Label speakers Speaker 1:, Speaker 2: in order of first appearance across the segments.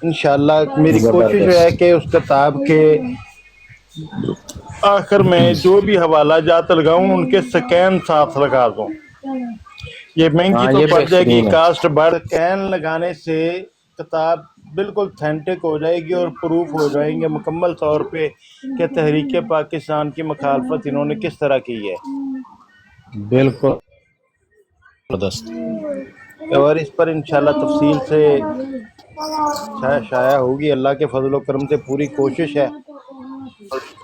Speaker 1: انشاءاللہ میری کوشش ہے
Speaker 2: زبردست.
Speaker 1: کہ اس کتاب کے آخر میں جو بھی حوالہ جات لگاؤں ان کے سکین ساتھ لگا دوں. یہ مہنگی
Speaker 2: ہاں
Speaker 1: تو
Speaker 2: یہ
Speaker 1: پڑ جائے گی،
Speaker 2: بہترین ہے.
Speaker 1: کاسٹ بڑھ، سکین لگانے سے کتاب بالکل تھینٹک ہو جائے گی اور پروف ہو جائیں گے مکمل طور پہ کہ تحریک پاکستان کی مخالفت انہوں نے کس طرح کی ہے.
Speaker 2: بالکل زبردست.
Speaker 1: اور اس پر انشاءاللہ تفصیل سے شائع ہوگی. اللہ کے فضل و کرم سے پوری کوشش ہے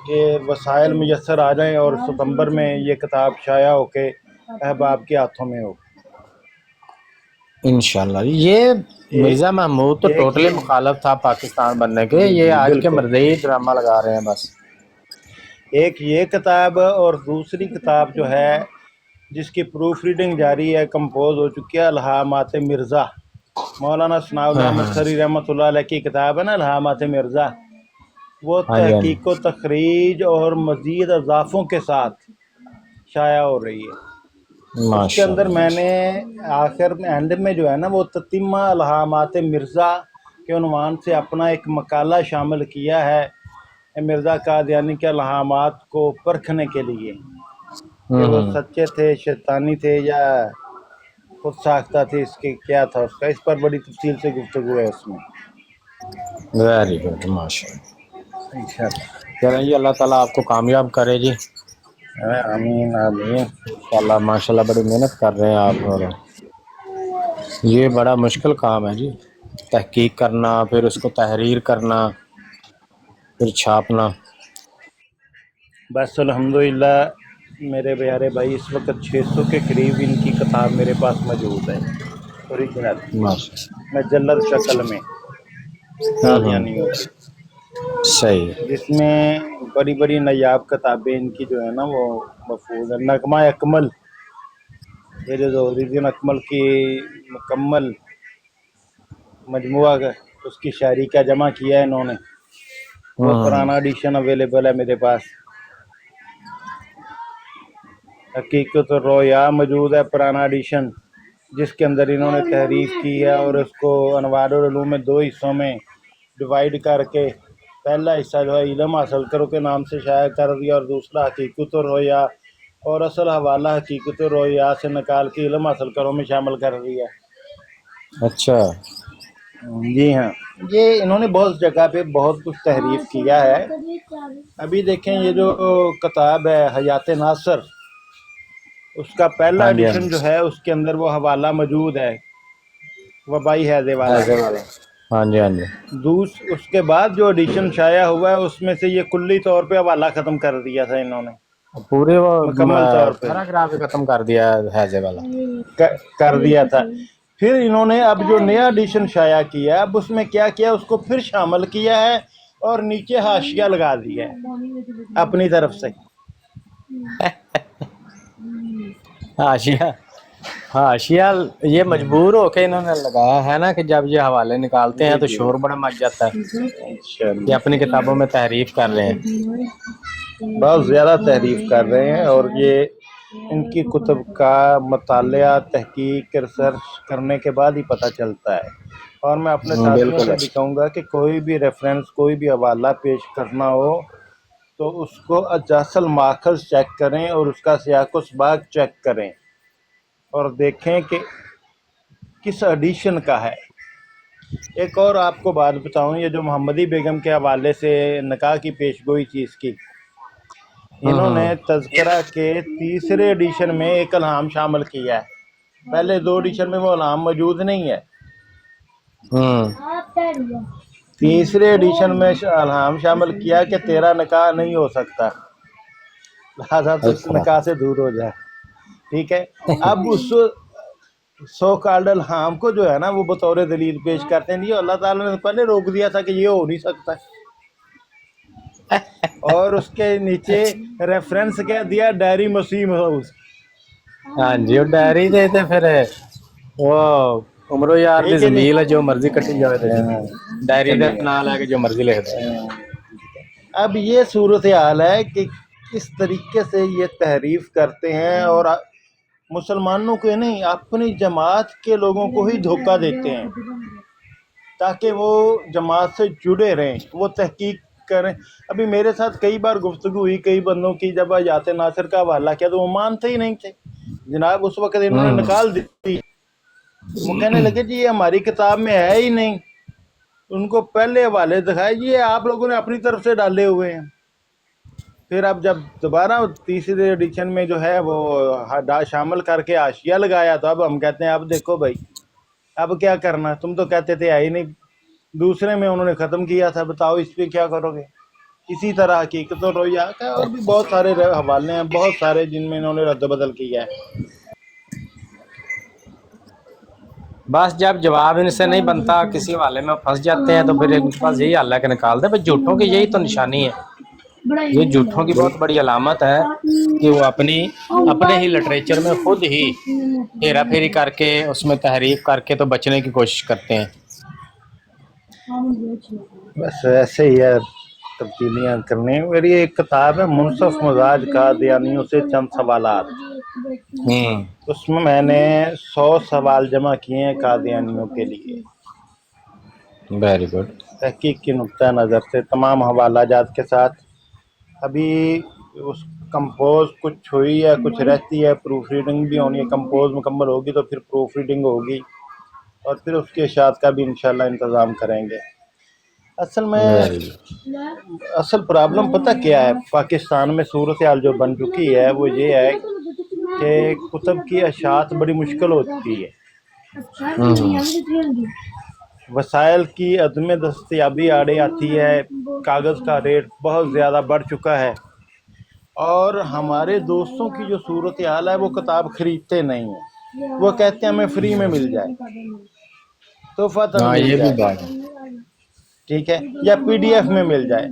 Speaker 1: کہ وسائل میسر آ جائیں اور ستمبر میں یہ کتاب شائع ہو کے احباب کے ہاتھوں میں ہو.
Speaker 2: انشاءاللہ. یہ
Speaker 1: ایک
Speaker 2: مرزا محمود تو
Speaker 1: ایک
Speaker 2: ٹوٹلی
Speaker 1: یہ
Speaker 2: مخالف تھا پاکستان بننے کے،
Speaker 1: جی
Speaker 2: یہ
Speaker 1: جی
Speaker 2: آج کے
Speaker 1: بالکل.
Speaker 2: مرزئی ڈرامہ لگا رہے ہیں بس.
Speaker 1: ایک یہ کتاب اور دوسری کتاب جو ہے جس کی پروف ریڈنگ جاری ہے، کمپوز ہو چکی ہے، الہامات مرزا، مولانا ثناء اللہ
Speaker 2: ہاں
Speaker 1: احمد
Speaker 2: ہاں
Speaker 1: سری رحمۃ اللہ علیہ کی کتاب ہے نا، الہامات مرزا. وہ
Speaker 2: ہاں جی ہاں جی.
Speaker 1: تحقیق و تخریج اور مزید اضافوں کے ساتھ شائع ہو رہی ہے. اس کے
Speaker 2: ماشاء
Speaker 1: اندر
Speaker 2: اللہ
Speaker 1: میں
Speaker 2: ماشاء
Speaker 1: نے آخر میں اینڈ میں جو ہے نا وہ تتمہ الہامات مرزا کے عنوان سے اپنا ایک مقالہ شامل کیا ہے مرزا قادیانی کے الہامات کو پرکھنے کے لیے کہ
Speaker 2: اللہ.
Speaker 1: وہ سچے تھے، شیطانی تھے، یا خود ساختہ تھے، اس کے کیا تھا اس کا، اس پر بڑی تفصیل سے گفتگو ہے اس میں.
Speaker 2: Very good. ماشاء اللہ.
Speaker 1: انشاءاللہ.
Speaker 2: چلیں جی، اللہ تعالیٰ آپ کو کامیاب کرے جی.
Speaker 1: آمین آمین.
Speaker 2: انشاءاللہ ماشاء اللہ بڑی محنت کر رہے ہیں آپ، اور یہ بڑا مشکل کام ہے جی، تحقیق کرنا، پھر اس کو تحریر کرنا، پھر چھاپنا.
Speaker 1: بس الحمدللہ میرے پیارے بھائی اس وقت 600 کے قریب ان کی کتاب میرے پاس موجود ہے اوریجنل،
Speaker 2: ماشاء
Speaker 1: مجلد شکل میں
Speaker 2: اللہ.
Speaker 1: قادیانیوں کی،
Speaker 2: صحیح ہے.
Speaker 1: جس میں بڑی بڑی نایاب کتابیں ان کی جو ہے نا وہ محفوظ ہے. نغمہ اکمل، یہ جو اوریجن اکمل کی مکمل مجموعہ اس کی شاعری کا جمع کیا ہے انہوں نے، وہ پرانا ایڈیشن اویلیبل ہے میرے پاس. حقیقت الرویا موجود ہے پرانا ایڈیشن، جس کے اندر انہوں نے تحریف کی ہے اور اس کو انوار العلوم میں 2 حصوں میں ڈیوائیڈ کر کے پہلا حصہ جو ہے علم حاصل کرو کے نام سے شائع کر دیا، اور دوسرا حقیقت الرویا اور اصل حوالہ حقیقت الرویا سے نکال کے علم حاصل کرو میں شامل کر دیا.
Speaker 2: اچھا.
Speaker 1: جی ہاں، یہ انہوں نے بہت جگہ پہ بہت کچھ تحریف کیا ہے. ابھی دیکھیں یہ جو کتاب ہے حیات ناصر، اس کا پہلا
Speaker 2: ہاں جی ہاں
Speaker 1: ایڈیشن جو
Speaker 2: جی.
Speaker 1: ہے اس کے اندر وہ حوالہ موجود ہے وبائی حیضے والا.
Speaker 2: ایسے والے. ہاں جی ہاں جی.
Speaker 1: اس کے بعد جو ایڈیشن شائع ہوا ہے اس میں سے یہ کلی طور پہ حوالہ ختم کر دیا تھا انہوں نے،
Speaker 2: پورے وہ
Speaker 1: مکمل طور پہ
Speaker 2: پیراگراف ہی ختم کر دیا حیضے والا.
Speaker 1: کر دیا تھا. پھر انہوں نے اب جو نیا ایڈیشن شائع کیا ہے اب اس میں کیا کیا اس کو پھر شامل کیا ہے اور نیچے حاشیہ لگا دیا ہے اپنی طرف سے.
Speaker 2: حاشیہ. حاشیہ یہ مجبور ہو کے انہوں نے لگایا ہے نا، کہ جب یہ حوالے نکالتے ہیں
Speaker 1: جی
Speaker 2: تو
Speaker 1: جی
Speaker 2: شور بڑا مچ جاتا ہے کہ
Speaker 1: انشاءاللہ
Speaker 2: اپنی کتابوں میں تحریف کر رہے ہیں.
Speaker 1: بہت زیادہ تحریف کر رہے ہیں، اور یہ ان کی کتب کا مطالعہ تحقیق ریسرچ کرنے کے بعد ہی پتہ چلتا ہے. اور میں اپنے ساتھیوں
Speaker 2: بالکل.
Speaker 1: سے بھی کہوں گا کہ کوئی بھی ریفرنس، کوئی بھی حوالہ پیش کرنا ہو تو اس کو اجاز الماخذ چیک کریں اور اس کا سیاق و سباق چیک کریں اور دیکھیں کہ کس ایڈیشن کا ہے. ایک اور آپ کو بات بتاؤں، یہ جو محمدی بیگم کے حوالے سے نکاح کی پیش گوئی تھی اس کی، انہوں نے تذکرہ کے تیسرے ایڈیشن میں ایک الہام شامل کیا ہے. پہلے 2 ایڈیشن میں وہ الہام موجود نہیں ہے. تیسرے ایڈیشن میں الہام شامل کیا کہ تیرا نکاح نہیں ہو سکتا، لہذا تو اس
Speaker 2: اچھا.
Speaker 1: نکاح سے دور ہو جائے. ٹھیک ہے. اب اس سو کالڈ الہام کو جو ہے نا وہ بطور دلیل پیش کرتے ہیں. یہ اللہ تعالیٰ نے پہلے روک دیا تھا کہ یہ ہو نہیں سکتا، اور اس کے نیچے ریفرنس کیا دیا، ڈائری مسیم ہاؤس.
Speaker 2: ہاں جی، وہ ڈائری دے تے پھر وہ عمرو یار دی
Speaker 1: ٹھیک ہے جی.
Speaker 2: زمیل ہے جو مرضی کٹی جائے تے ڈائری دا
Speaker 1: چلیے
Speaker 2: نام لے کے جو مرضی لکھ دے.
Speaker 1: اب یہ صورتحال ہے کہ کس طریقے سے یہ تحریف کرتے ہیں اور مسلمانوں کو نہیں اپنی جماعت کے لوگوں کو ہی دھوکہ دیتے ہیں. تاکہ وہ جماعت سے جڑے رہیں، وہ تحقیق کریں. ابھی میرے ساتھ کئی بار گفتگو ہوئی کئی بندوں کی، جب آیات ناصر کا حوالہ کیا تو وہ مانتے ہی نہیں تھے. جناب اس وقت انہوں نے نکال دی، وہ کہنے لگے جی یہ ہماری کتاب میں ہے ہی نہیں. ان کو پہلے حوالے دکھائے جی یہ آپ لوگوں نے اپنی طرف سے ڈالے ہوئے ہیں. پھر اب جب دوبارہ تیسرے ایڈیشن میں جو ہے وہ شامل کر کے حاشیہ لگایا تو اب ہم کہتے ہیں اب دیکھو بھائی اب کیا کرنا، تم تو کہتے تھے آئی نہیں. دوسرے میں انہوں نے ختم کیا تھا، بتاؤ اس پہ کیا کرو گے. اسی طرح حقیقت و رویہ کا اور بھی بہت سارے حوالے ہیں، بہت سارے جن میں انہوں نے رد و بدل کیا ہے.
Speaker 2: بس جب جواب ان سے نہیں بنتا کسی حوالے میں پھنس جاتے ہیں تو پھر ان کے پاس یہی حل ہے کہ نکال دیں. بھائی جھوٹوں کی یہی تو نشانی ہے، یہ جھوٹوں کی بہت بڑی علامت ہے کہ وہ اپنے ہی لٹریچر میں خود ہی ہیرا پھیری کر کے اس میں تحریف کر کے تو بچنے کی کوشش کرتے ہیں.
Speaker 1: بس ایسے ہی ہے تبدیلیاں کرنی. میری ایک کتاب ہے منصف مزاج قادیانیوں سے چند سوالات، اس میں نے 100 سوال جمع کیے ہیں قادیانیوں کے لیے
Speaker 2: ویری گڈ.
Speaker 1: تحقیق کی نقطہ نظر سے، تمام حوالہ جات کے ساتھ. ابھی اس کمپوز کچھ ہوئی ہے، کچھ رہتی ہے، پروف ریڈنگ بھی ہونی ہے. کمپوز مکمل ہوگی تو پھر پروف ریڈنگ ہوگی اور پھر اس کے اشاعت کا بھی انشاءاللہ انتظام کریں گے. اصل میں اصل پرابلم پتہ کیا ہے پاکستان میں صورتحال جو بن چکی ہے وہ یہ ہے کہ کتب کی اشاعت بڑی مشکل ہوتی ہے. وسائل کی عدم دستیابی آڑے آتی ہے، کاغذ کا ریٹ بہت زیادہ بڑھ چکا ہے، اور ہمارے دوستوں کی جو صورتحال ہے وہ کتاب خریدتے نہیں ہیں. وہ کہتے ہیں ہمیں فری میں مل جائے، تحفہ مل
Speaker 2: یہ بھی
Speaker 1: جائے،
Speaker 2: بات ہے.
Speaker 1: ٹھیک ہے، یا پی ڈی ایف میں مل جائے.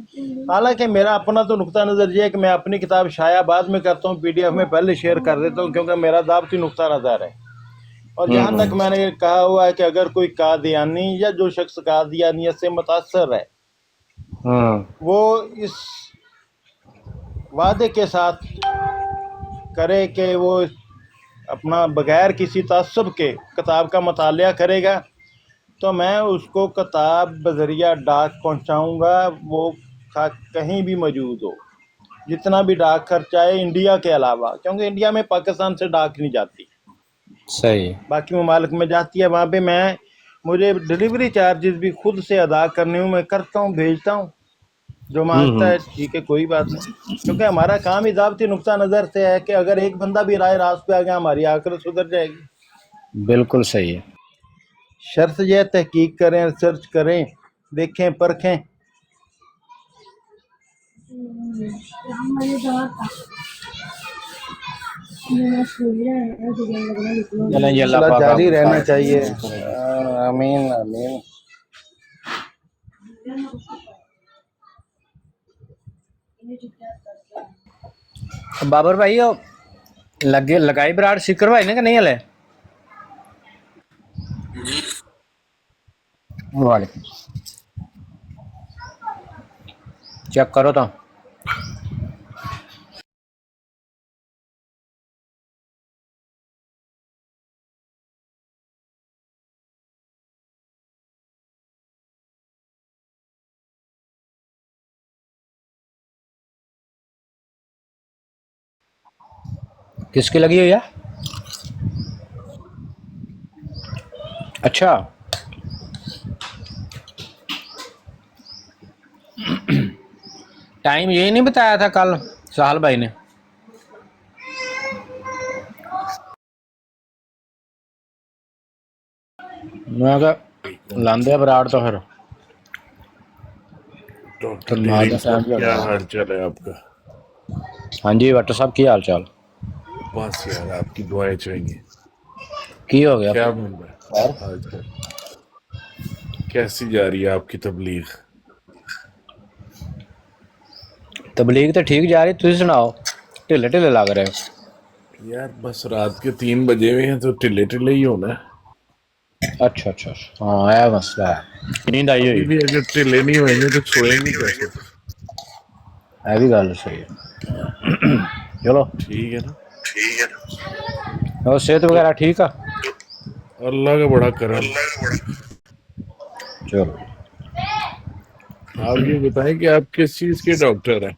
Speaker 1: حالانکہ میرا اپنا تو نقطہ نظر یہ ہے کہ میں اپنی کتاب شائع بعد میں کرتا ہوں، پی ڈی ایف میں پہلے شیئر کر دیتا ہوں، کیونکہ میرا ضابطی نقطہ نظر ہے. اور جہاں تک میں نے کہا ہوا ہے کہ اگر کوئی قادیانی یا جو شخص قادیانیت سے متاثر ہے وہ اس وعدے کے ساتھ کرے کہ وہ اپنا بغیر کسی تعصب کے کتاب کا مطالعہ کرے گا تو میں اس کو کتاب بذریعہ ڈاک پہنچاؤں گا، وہ کہیں بھی موجود ہو. جتنا بھی ڈاک خرچہ ہے انڈیا کے علاوہ، کیونکہ انڈیا میں پاکستان سے ڈاک نہیں جاتی،
Speaker 2: صحیح.
Speaker 1: باقی ممالک میں جاتی ہے. وہاں پہ مجھے ڈلیوری چارجز بھی خود سے ادا کرنے ہوں، میں کرتا ہوں، بھیجتا ہوں. جو مانگتا ہے ٹھیک ہے کوئی بات نہیں، کیونکہ ہمارا کام ہی ضابطی نقطہ نظر سے ہے کہ اگر ایک بندہ بھی راہ راست پہ آ گیا ہماری آخرت سدھر جائے گی.
Speaker 2: بالکل صحیح ہے.
Speaker 1: شرط یہ ہے تحقیق کریں، ریسرچ کریں، دیکھیں، پرکھیں.
Speaker 2: چلیں جی، اللہ
Speaker 1: سلسلہ
Speaker 2: پاک آپ
Speaker 1: جاری
Speaker 2: کو
Speaker 1: رہنا
Speaker 2: سارے
Speaker 1: چاہیے.
Speaker 2: قبول کرے.
Speaker 1: آمین آمین.
Speaker 2: بابر بھائی لگائی براڑ سکر بھائی نے کہ نہیں ہلے؟ وعلیکم چیک کرو تو. کس کی لگی ہوئی ہے؟ اچھا، ٹائم یہی نہیں بتایا تھا کل سہل بھائی نے؟ میں کہ لاندے براڑ تو پھر
Speaker 3: ڈاکٹر
Speaker 2: نماز
Speaker 3: ڈیرنگ
Speaker 2: کا ٹائم
Speaker 3: صاحب
Speaker 2: بھی ہو
Speaker 3: کیا
Speaker 2: گیا.
Speaker 3: حال چال ہے آپ کا؟
Speaker 2: ہاں جی ڈاکٹر صاحب کی حال چال؟
Speaker 3: بس یار آپ کی دعائیں چاہیے.
Speaker 2: کی ہو گیا
Speaker 3: کیا بن رہا
Speaker 2: خیر؟
Speaker 3: ہے آج کل؟ کیسی جا رہی ہے آپ کی تبلیغ؟
Speaker 2: تبلیغ تو ٹھیک جا رہی، تھی سناؤ، ٹھلے ٹھلے لگ رہے ہو.
Speaker 3: یار بس رات کے 3 بجے ہوئے ہیں تو ٹلے ٹلے ہی ہونا ہے.
Speaker 2: اچھا اچھا اچھا، ہاں یہ مسئلہ ہے، نیند آئی
Speaker 3: ابھی
Speaker 2: ہوئی.
Speaker 3: بھی اگر ٹلے نہیں ہوئیں گے تو سوئیں گے کیسے؟
Speaker 2: یہ بھی گل صحیح ہے. چلو
Speaker 3: ٹھیک ہے نا.
Speaker 2: اور صحت
Speaker 3: تو
Speaker 2: وغیرہ ٹھیک ہے؟
Speaker 3: اللہ کا بڑا کرم.
Speaker 2: چلو
Speaker 3: آپ یہ بتائیں کہ آپ کس چیز کے ڈاکٹر ہیں؟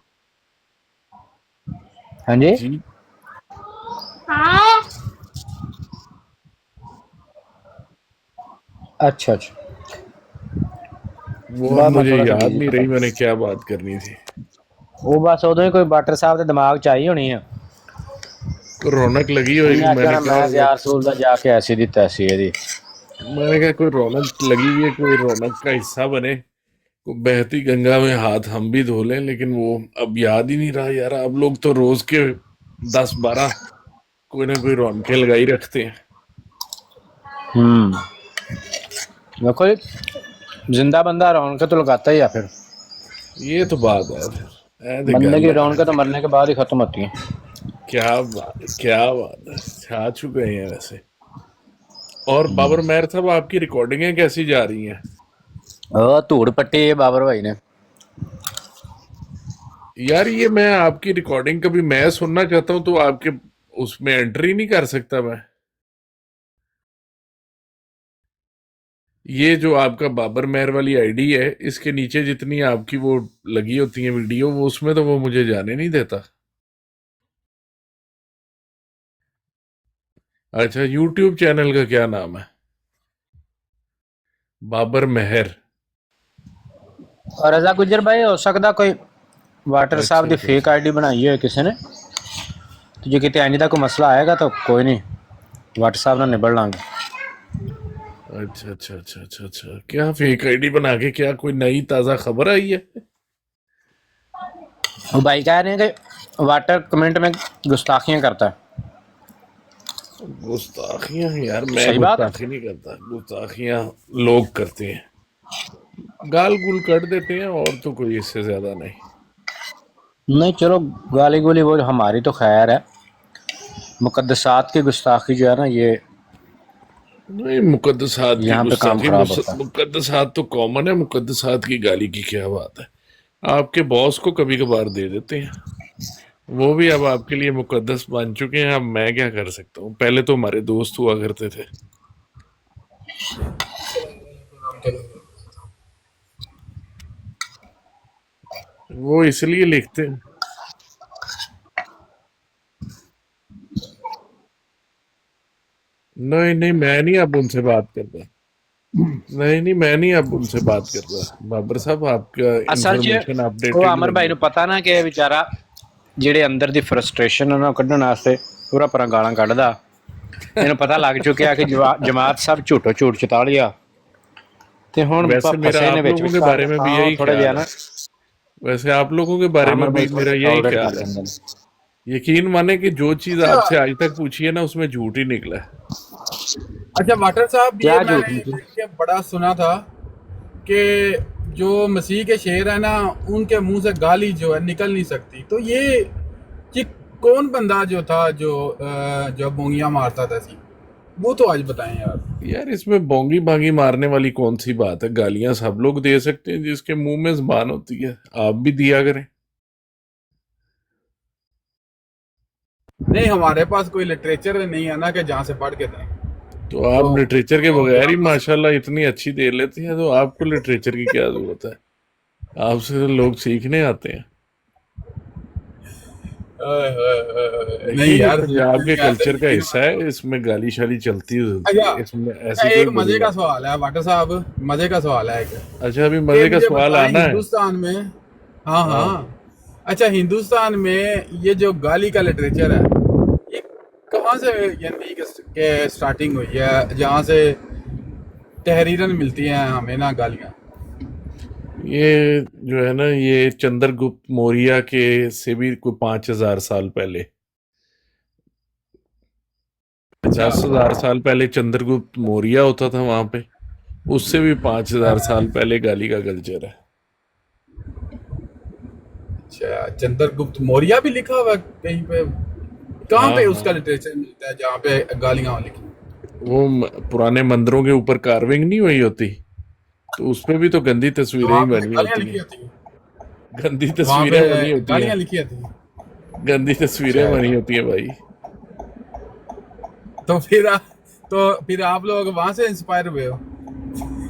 Speaker 2: ہاں جی
Speaker 3: جی
Speaker 2: اچھا اچھا
Speaker 3: وہ اب
Speaker 2: بس میں
Speaker 3: مجھے
Speaker 2: تھوڑا سا
Speaker 3: یاد
Speaker 2: بزی
Speaker 3: نہیں
Speaker 2: تھا
Speaker 3: رہی میں نے کیا بات کرنی تھی.
Speaker 2: وہ بس ادو ہی کوئی ڈاکٹر صاحب کے دماغ چاہیے ہونی ہے
Speaker 3: کوئی رونق لگی ہوئے
Speaker 2: انہیں
Speaker 3: گی. میں
Speaker 2: آخیا
Speaker 3: نے
Speaker 2: ہونا
Speaker 3: کہا
Speaker 2: میں
Speaker 3: ہوگا
Speaker 2: یار سول دا جا کے ایسی دی تیسی ہے
Speaker 3: میں نے کہا کوئی رونق لگی ہوئی ہے, کوئی رونق کا حصہ بنے. بہتی گنگا میں ہاتھ ہم بھی دھو لیں, لیکن وہ اب یاد ہی نہیں رہا یار. اب لوگ تو روز کے 10-12 کوئی نہ کوئی رونقیں لگائی رکھتے ہیں.
Speaker 2: دیکھو زندہ بندہ رونقیں تو لگاتا ہی ہے. پھر
Speaker 3: یہ تو بات ہے. پھر
Speaker 2: بندے
Speaker 3: گل
Speaker 2: کی
Speaker 3: ہے.
Speaker 2: رونقیں تو مرنے کے بعد ہی ختم ہوتی ہیں.
Speaker 3: کیا بات ہے, کیا بات ہے. چھا چکے ہیں ویسے. اور بابر مہر صاحب آپ کی ریکارڈنگیں کیسی جا رہی ہیں؟
Speaker 2: دھوڑ پٹی ہے بابر بھائی نے.
Speaker 3: یار یہ میں آپ کی ریکارڈنگ کبھی میں سننا چاہتا ہوں تو آپ کے اس میں انٹری نہیں کر سکتا میں. یہ جو آپ کا بابر مہر والی آئی ڈی ہے, اس کے نیچے جتنی آپ کی وہ لگی ہوتی ہیں ویڈیو, وہ اس میں تو وہ مجھے جانے نہیں دیتا. اچھا, یوٹیوب چینل کا کیا نام ہے؟ بابر مہر.
Speaker 2: اور رضا گجر بھائی ہو سکتا کوئی واٹر
Speaker 3: اچھا
Speaker 2: صاحب دی
Speaker 3: اچھا
Speaker 2: فیک آئی ڈی بنائی ہے کسی نے, تو جی کتنے آئندہ کوئی مسئلہ آئے گا تو کوئی نہیں, واٹر صاحب نے نبڑ لیں گے.
Speaker 3: اچھا اچھا اچھا اچھا اچھا. کیا فیک آئی ڈی بنا کے کیا کوئی نئی تازہ خبر آئی ہے؟
Speaker 2: وہ بھائی کہہ رہے ہیں کہ واٹر کمنٹ میں گستاخیاں کرتا ہے.
Speaker 3: گستاخیاں یار میں
Speaker 2: صحیح بات ہے.
Speaker 3: گستاخی نہیں کرتا. گستاخیاں لوگ کرتے ہیں, گال گول کٹ دیتے ہیں, اور تو کوئی اس سے زیادہ نہیں.
Speaker 2: نہیں چلو گالی گولی وہ ہماری تو خیر ہے, مقدسات کی گستاخی جو ہے نا یہ
Speaker 3: نہیں, مقدسات کی
Speaker 2: یہاں پہ کام
Speaker 3: گستاخی
Speaker 2: خراب ہوتا ہے.
Speaker 3: مقدسات تو کامن ہے. مقدسات کی گالی کی کیا بات ہے. آپ کے باس کو کبھی کبھار دے دیتے ہیں, وہ بھی اب آپ کے لیے مقدس بن چکے ہیں. اب میں کیا کر سکتا ہوں. پہلے تو ہمارے دوست ہوا کرتے تھے. وہ اس لیے لکھتے ہیں. نہیں میں نہیں اب ان سے بات کرتا. نہیں میں نہیں اب ان سے بات کرتا. بابر صاحب آپ کا
Speaker 2: اصل چ
Speaker 3: انفارمیشن
Speaker 2: وہ
Speaker 3: اپڈیٹڈ
Speaker 2: امر بھائی
Speaker 3: ہونی
Speaker 2: نو
Speaker 3: ہے.
Speaker 2: پتا نا کہ بیچارہ جہے اندر دی فرسٹریشن انہوں کھڈن واسطے پورا پورا گالاں کਢدا. انہوں پتہ لگ چکیا کہ جماعت سب جھوٹو جھوٹ چتا لیا, تے ہن
Speaker 3: ویسے میرا
Speaker 2: پھسے نے
Speaker 3: آپ
Speaker 2: وچ
Speaker 3: لوگوں کے بارے میں بھی
Speaker 2: ہاں
Speaker 3: یہی
Speaker 2: تھوڑا جہا
Speaker 3: خیال
Speaker 2: نا
Speaker 3: ہے. ویسے آپ لوگوں کے بارے میں
Speaker 2: عامر
Speaker 3: بھی
Speaker 2: بھائی تھوڑا
Speaker 3: میرا یہی
Speaker 2: ٹالریٹ کر
Speaker 3: خیال ہے.
Speaker 2: دیں گے.
Speaker 3: یقین مانے کہ جو چیز آپ سے آج تک پوچھی ہے نا, اس میں جھوٹ ہی نکلا ہے.
Speaker 4: اچھا واٹر صاحب, یہ
Speaker 2: کیا
Speaker 4: میں
Speaker 2: جھوٹ
Speaker 4: نے
Speaker 2: نکلی؟
Speaker 4: دیکھ کے بڑا سنا تھا کہ جو مسیح کے شعر ہیں نا, ان کے منہ سے گالی جو ہے نکل نہیں سکتی. تو یہ کون بندہ جو تھا جو بونگیاں مارتا تھا وہ تو آج بتائیں یار.
Speaker 3: یار اس میں بونگی بانگی مارنے والی کون سی بات ہے. گالیاں سب لوگ دے سکتے ہیں جس کے منہ میں زبان ہوتی ہے. آپ بھی دیا کریں.
Speaker 4: نہیں, ہمارے پاس کوئی لٹریچر نہیں ہے نا کہ جہاں سے پڑھ کے دیں.
Speaker 3: تو آپ لٹریچر کے بغیر ہی ماشاءاللہ اتنی اچھی دے لیتی ہیں, تو آپ کو لٹریچر کی کیا ضرورت ہے. آپ سے لوگ سیکھنے آتے ہیں.
Speaker 4: نہیں
Speaker 3: دیکھیے یہ
Speaker 4: یار,
Speaker 3: پنجاب کے
Speaker 4: ایسے
Speaker 3: کلچر کا
Speaker 4: یقین
Speaker 3: حصہ ہے. اس میں گالی شالی چلتی ہوتی
Speaker 4: اچھا
Speaker 3: ہے. اس میں
Speaker 4: اچھا,
Speaker 3: ایسی کوئی
Speaker 4: ایک
Speaker 3: بڑی
Speaker 4: مزے کا
Speaker 3: بات.
Speaker 4: سوال ہے واٹر صاحب, مزے کا سوال ہے
Speaker 3: اچھا ابھی
Speaker 4: کہ
Speaker 3: مزے کا
Speaker 4: مجھے
Speaker 3: سوال
Speaker 4: بتائیں
Speaker 3: آنا ہے.
Speaker 4: ہندوستان میں, ہاں اچھا ہندوستان میں یہ جو گالی کا لٹریچر ہے, یہ کہاں سے یعنی کہ سٹارٹنگ ہوئی ہے, جہاں سے تحریراً ملتی ہیں ہمیں نا گالیاں.
Speaker 3: یہ جو ہے نا, یہ چندر گپت موریہ کے سے بھی کوئی 5000 سال پہلے,
Speaker 4: اچھا
Speaker 3: 50,000 سال پہلے چندر گپت موریہ ہوتا تھا وہاں پہ. اس سے بھی 5000 سال پہلے گالی کا کلچر ہے.
Speaker 4: اچھا, چندر گپت موریہ بھی لکھا ہوا کہیں پہ. کہاں
Speaker 3: ہاں
Speaker 4: پہ اس
Speaker 3: ہاں,
Speaker 4: کا لٹریچر ملتا ہے جہاں پہ گالیاں لکھی؟
Speaker 3: وہ پرانے مندروں کے اوپر کارونگ نہیں ہوئی ہوتی, تو اس پہ بھی تو گندی تصویریں ہی
Speaker 4: وہاں پہ
Speaker 3: بنی
Speaker 4: گالیاں
Speaker 3: ہوتی ہیں.
Speaker 4: لکھی ہوتی ہیں,
Speaker 3: گندی
Speaker 4: وہاں پہ
Speaker 3: تصویریں بنی ہوتی ہیں.
Speaker 4: گالیاں لکھی ہوتی ہیں.
Speaker 3: گندی تصویریں
Speaker 4: اچھا,
Speaker 3: بنی ہوتی ہیں بھائی.
Speaker 4: تو پھر آپ لوگ وہاں سے انسپائر ہوئے ہو.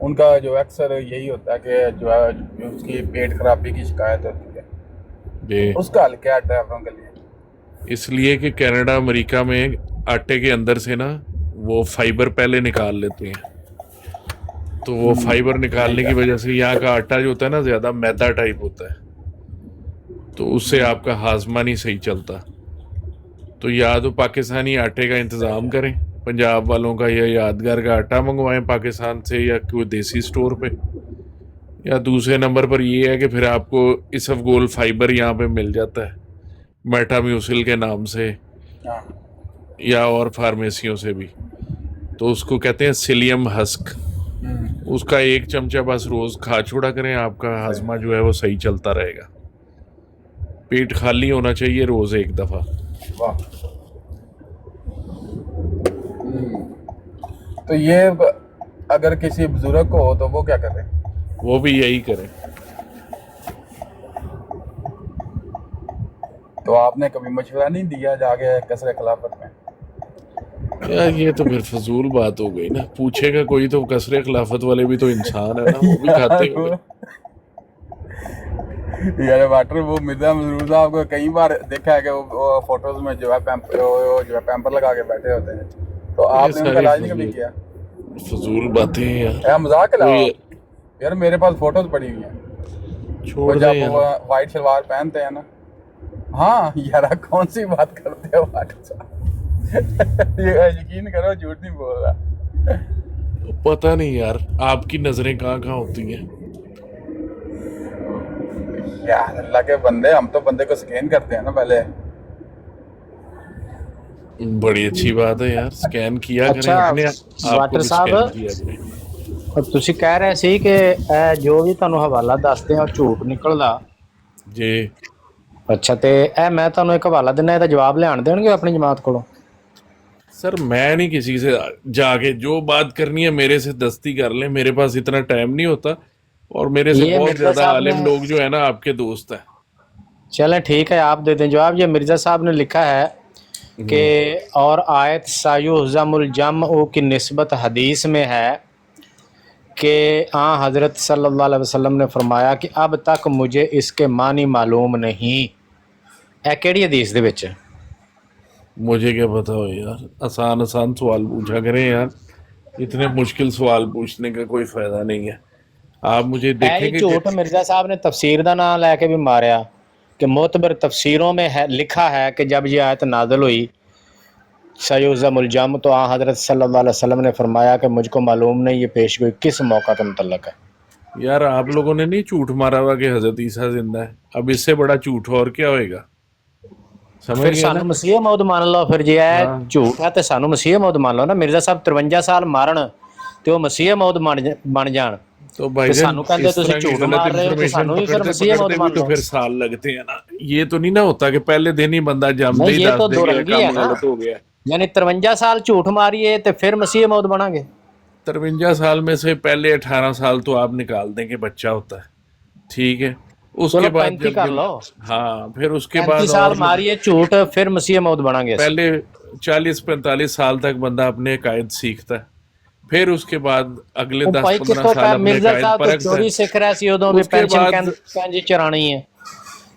Speaker 4: ان کا جو اکثر یہی ہوتا ہے کہ جو ہے اس کی پیٹ خرابی کی شکایت ہوتی ہے،
Speaker 3: جی
Speaker 4: اس کا حل کیا ہے ڈرائیوروں کے لیے؟
Speaker 3: اس لیے کہ کینیڈا امریکہ میں آٹے کے اندر سے نا وہ فائبر پہلے نکال لیتے ہیں، تو وہ فائبر نکالنے کی وجہ سے یہاں کا آٹا جو ہوتا ہے نا زیادہ میدا ٹائپ ہوتا ہے، تو اس سے آپ کا ہاضمہ نہیں صحیح چلتا. تو یا تو پاکستانی آٹے کا انتظام کریں، پنجاب والوں کا، یا یادگار کا آٹا منگوائیں پاکستان سے یا کوئی دیسی سٹور پہ، یا دوسرے نمبر پر یہ ہے کہ پھر آپ کو اسفگول فائبر یہاں پہ مل جاتا ہے میٹا میوسل کے نام سے
Speaker 4: ہاں
Speaker 3: یا اور فارمیسیوں سے بھی، تو اس کو کہتے ہیں سیلیم ہسک. اس کا 1 چمچہ بس روز کھا چھوڑا کریں، آپ کا ہاضمہ جو ہے وہ صحیح چلتا رہے گا. پیٹ خالی ہونا چاہیے روز 1 دفعہ.
Speaker 4: واہ. تو یہ اگر کسی بزرگ کو ہو تو وہ کیا کرے؟
Speaker 3: وہ بھی یہی کریں.
Speaker 4: تو آپ نے کبھی مشورہ نہیں دیا جا کے کثر خلافت میں؟
Speaker 3: یار یہ تو پھر فضول بات ہو گئی نا، پوچھے گا کوئی تو کثر خلافت والے بھی تو انسان ہے نا، وہ بھی کھاتے ہیں.
Speaker 4: یار واٹر وہ مرزا مسرور صاحب کو کئی بار دیکھا ہے کہ وہ فوٹوز میں جو ہے پیمپر لگا کے بیٹھے ہوتے ہیں، تو آپ نے ان کا علاج نہیں کبھی کیا؟
Speaker 3: فضول باتیں ہیں یار.
Speaker 4: یار مذاق علاوہ یار میرے پاس فوٹوز پڑی ہوئی ہیں
Speaker 3: چھوڑ
Speaker 4: جب
Speaker 3: دیں
Speaker 4: وہ
Speaker 3: یار.
Speaker 4: وائٹ شلوار پہنتے ہیں نا. ہاں یار کون سی بات کرتے ہو واٹر صاحب، یقین کرو جھوٹ نہیں بول رہا.
Speaker 3: پتہ نہیں یار آپ کی نظریں کہاں کہاں ہوتی ہیں.
Speaker 4: یار اللہ کے بندے، ہم تو بندے کو سکین کرتے ہیں نا پہلے.
Speaker 3: بڑی اچھی بات ہے یار، سکین کیا کریں
Speaker 2: اچھا
Speaker 3: اپنے آپ کو
Speaker 2: ਵਾਟਰ
Speaker 3: بھی
Speaker 2: ਸਾਹਿਬ
Speaker 3: سکین کیا کریں.
Speaker 2: ਤੁਸੀਂ ਕਹਿ ਰਹੇ ਸੀ ਕਿ ਇਹ ਜੋ ਵੀ ਤੁਹਾਨੂੰ ਹਵਾਲਾ ਦੱਸਦੇ ਆ ਉਹ ਝੂਠ ਨਿਕਲਦਾ.
Speaker 3: جی
Speaker 2: ਅੱਛਾ ਤੇ ਇਹ ਮੈਂ ਤੁਹਾਨੂੰ ਇੱਕ ਹਵਾਲਾ ਦਿੰਦਾ, ਇਹਦਾ ਜਵਾਬ ਲਿਆਣ ਦੇਣਗੇ ਆਪਣੀ جماعت ਕੋਲੋਂ؟
Speaker 3: سر میں نہیں کسی سے جا کے جو بات کرنی ہے میرے سے دستی کر لیں، میرے پاس اتنا ٹائم نہیں ہوتا، اور میرے سے
Speaker 2: یہ
Speaker 3: بہت
Speaker 2: مرزا
Speaker 3: زیادہ
Speaker 2: صاحب
Speaker 3: عالم
Speaker 2: نے-
Speaker 3: لوگ جو ہے نا آپ کے دوست ہیں.
Speaker 2: چلیں ٹھیک ہے آپ دے دیں جواب. یہ مرزا صاحب نے لکھا ہے کہ اور آیت سایحزم الجمع کی نسبت حدیث میں ہے کہ حضرت صلی اللہ علیہ وسلم نے فرمایا کہ اب تک مجھے اس کے معنی معلوم نہیں. اے کیڑی حدیث دے وچ؟
Speaker 3: مجھے کیا پتا ہو یار، آسان آسان سوال پوچھا کریں یار، اتنے مشکل سوال پوچھنے کا کوئی فائدہ نہیں ہے. آپ مجھے دیکھیں
Speaker 2: یہ
Speaker 3: کہ
Speaker 2: جھوٹ مرزا صاحب نے تفسیر دا نام لے کے بھی ماریا کہ معتبر تفسیروں میں ہے لکھا ہے کہ جب یہ آیت نازل ہوئی سیحزم الجمع تو حضرت صلی اللہ علیہ وسلم نے فرمایا کہ مجھ کو معلوم نہیں یہ پیشگوئی کس موقع کے متعلق ہے.
Speaker 3: یار آپ لوگوں نے نہیں جھوٹ مارا ہوا کہ حضرت عیسیٰ زندہ ہے، اب اس سے بڑا جھوٹ اور کیا ہوئے گا؟ سمجھ
Speaker 2: پھر
Speaker 3: گئے نا؟
Speaker 2: سانو مسیح موعود مان لو. پھر جی اے
Speaker 3: ہاں.
Speaker 2: جھوٹ ہے تے سانو مسیح موعود مان لو نا. مرزا صاحب 53 سال مارن تے وہ مسیح موعود بن جان
Speaker 3: تو بھائی
Speaker 2: تے
Speaker 3: جان
Speaker 2: سانو کہندے
Speaker 3: اس
Speaker 2: تسی
Speaker 3: طرح کی
Speaker 2: جھوٹ
Speaker 3: غلط
Speaker 2: مار رہے ہو تے
Speaker 3: انفارمیشن
Speaker 2: سانو بھی پھر مسیح موعود
Speaker 3: پکڑتے بھی
Speaker 2: مان
Speaker 3: تو
Speaker 2: لو.
Speaker 3: پھر سال لگتے ہیں نا. یہ تو نہیں نہ ہوتا کہ پہلے دن ہی بندہ جمدے
Speaker 2: نہیں
Speaker 3: ہی
Speaker 2: یہ تو
Speaker 3: دس دے
Speaker 2: دو
Speaker 3: کہ
Speaker 2: رنگی ہے
Speaker 3: کام
Speaker 2: نا،
Speaker 3: غلط ہو گیا.
Speaker 2: یعنی 53 سال جھوٹ ماریے تے پھر مسیح موعود بنا گے.
Speaker 3: 53 سال میں سے پہلے 18 سال تو آپ نکال دیں کہ بچہ ہوتا ہے، ٹھیک ہے. اس
Speaker 2: چلو
Speaker 3: کے بعد
Speaker 2: 35 کر لو.
Speaker 3: ہاں پھر اس کے
Speaker 2: 35
Speaker 3: بعد
Speaker 2: سال
Speaker 3: اور
Speaker 2: ماریے جھوٹ پھر مسیح موعود بنا گے.
Speaker 3: پہلے 40-45 سال تک بندہ اپنے عقائد سیکھتا ہے، پھر اس کے بعد اگلے
Speaker 2: وہ بھائی
Speaker 3: 10-15
Speaker 2: کتوں
Speaker 3: سال
Speaker 2: پہ
Speaker 3: اپنے
Speaker 2: مرزا
Speaker 3: عقائد
Speaker 2: صاحب تو
Speaker 3: پرکھتا
Speaker 2: چوری
Speaker 3: ہے.
Speaker 2: سکھ رہا سی ادوں بھی
Speaker 3: اس کے
Speaker 2: پینشن
Speaker 3: بعد
Speaker 2: کنج چرانی ہے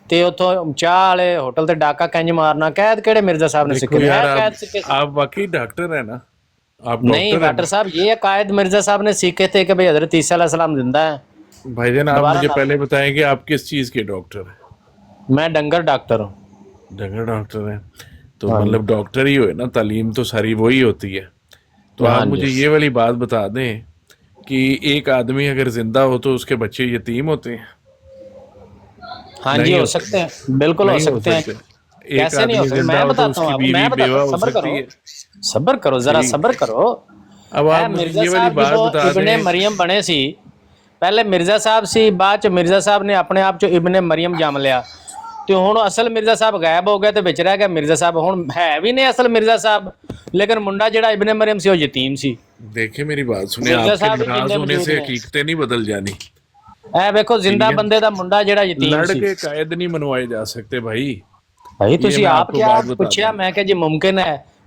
Speaker 2: تے اتوں چاہ والے ہوٹل تے ڈاکا کنج مارنا. قید کہڑے مرزا صاحب نے
Speaker 3: دیکھو
Speaker 2: سکھے
Speaker 3: یار
Speaker 2: ہے؟ قید سکھے
Speaker 3: آپ واقعی ڈاکٹر ہیں نا، آپ
Speaker 2: نہیں
Speaker 3: ڈاکٹر ہیں
Speaker 2: ڈاکٹر
Speaker 3: نا.
Speaker 2: صاحب یہ عقائد مرزا صاحب نے سیکھے تھے کہ بھئی حضرت عیسیٰ علیہ السلام زندہ ہے.
Speaker 3: بھائی جان آپ
Speaker 2: دوبارہ
Speaker 3: مجھے
Speaker 2: نہ
Speaker 3: پہلے بتائیں کہ آپ کس چیز کے ڈاکٹر ہیں؟
Speaker 2: میں ڈنگر ڈاکٹر ہوں.
Speaker 3: ڈنگر ڈاکٹر ہیں تو
Speaker 2: ہاں جی.
Speaker 3: مطلب ڈاکٹر ہی ہوئے نا، تعلیم تو ساری وہی ہوتی ہے. تو
Speaker 2: ہاں
Speaker 3: آپ
Speaker 2: جی
Speaker 3: مجھے یہ والی بات بتا دیں کہ ایک آدمی اگر زندہ ہو تو اس کے بچے یتیم ہوتے ہیں؟
Speaker 2: ہاں جی
Speaker 3: نہیں
Speaker 2: ہو
Speaker 3: ہوتے،
Speaker 2: سکتے ہیں، بالکل ہو
Speaker 3: نہیں ہو
Speaker 2: سکتے ہیں.
Speaker 3: سکتے. ایک
Speaker 2: کیسے نہیں ہو
Speaker 3: آدمی
Speaker 2: سکتے؟
Speaker 3: زندہ
Speaker 2: میں
Speaker 3: ہو تو
Speaker 2: بتاتا
Speaker 3: اس
Speaker 2: ہوں
Speaker 3: کی
Speaker 2: آپ کو، میں
Speaker 3: بیوی
Speaker 2: بتاتا
Speaker 3: بیوہ
Speaker 2: ہوں.
Speaker 3: ہو
Speaker 2: صبر کرو،
Speaker 3: سکتی ہے.
Speaker 2: صبر کرو، ذرا
Speaker 3: ٹھیک.
Speaker 2: صبر کرو.
Speaker 3: اب آپ
Speaker 2: اے
Speaker 3: مجھے
Speaker 2: مرزا
Speaker 3: یہ والی
Speaker 2: صاحب
Speaker 3: بات
Speaker 2: جدو
Speaker 3: بتا
Speaker 2: ابن
Speaker 3: دیں.
Speaker 2: مریم بنے سی پہلے مرزا صاحب سی، بعد چ مرزا صاحب نے اپنے آپ چ ابن مریم جم لیا تے ہن اصل مرزا صاحب غائب ہو گیا تے وچ رہ گیا مرزا صاحب. ہن ہے بھی نہیں اصل مرزا صاحب، لیکن منڈا جڑا ابن مریم سی وہ یتیم سی.
Speaker 3: دیکھیں میری بات سنیں،
Speaker 2: مرزا
Speaker 3: آپ کے
Speaker 2: صاحب بھی
Speaker 3: ناراض
Speaker 2: زندے
Speaker 3: ہونے
Speaker 2: موجود
Speaker 3: سے
Speaker 2: نے.
Speaker 3: حقیقتیں نہیں بدل جانی.
Speaker 2: اے ویکھو زندہ
Speaker 3: ٹھیک ہے،
Speaker 2: بندے دا منڈا جڑا یتیم
Speaker 3: لڑ
Speaker 2: سی.
Speaker 3: کے قائد نہیں منوائے جا سکتے بھائی.
Speaker 2: بھائی
Speaker 3: یہ
Speaker 2: تسی
Speaker 3: میں
Speaker 2: آپ
Speaker 3: کو
Speaker 2: کیا
Speaker 3: بات بتا
Speaker 2: پوچھیا
Speaker 3: دوں.
Speaker 2: میں کہ جی ممکن ہے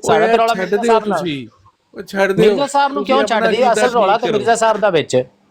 Speaker 3: ਉਹ
Speaker 2: ਸਾਡਾ ਤੇ
Speaker 3: ਯਾਰ
Speaker 2: ਰੌਲਾ
Speaker 3: ਛੱਡ
Speaker 2: ਮਿਰਜ਼ਾ
Speaker 3: ਦਿਓ
Speaker 2: ਸਾਹਿਬ ਨਾਲ।
Speaker 3: ਤੁਸੀਂ, ਉਹ ਛੱਡ ਦਿਓ
Speaker 2: ਮਿਰਜ਼ਾ ਸਾਹਿਬ ਨੂੰ
Speaker 3: ਤੁਸੀਂ
Speaker 2: ਕਿਉਂ ਛੱਡ
Speaker 3: ਆਪਣਾ
Speaker 2: ਦਿਓ?
Speaker 3: ਅਕੀਦਾ
Speaker 2: ਅਸਲ ਰੌਲਾ
Speaker 3: ਠੀਕ
Speaker 2: ਤੇ
Speaker 3: ਕਰੋ।
Speaker 2: ਮਿਰਜ਼ਾ ਸਾਹਿਬ ਦਾ ਵਿੱਚ।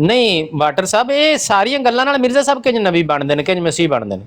Speaker 2: ਨਹੀਂ ਵਾਟਰ ਸਾਹਿਬ, ਇਹ ਸਾਰੀਆਂ ਗੱਲਾਂ ਨਾਲ ਮਿਰਜ਼ਾ ਸਾਹਿਬ ਕਿੰਜ ਨਬੀ ਬਣਦੇ ਨੇ, ਕਿੰਜ ਮਸੀਹ ਬਣਦੇ ਨੇ?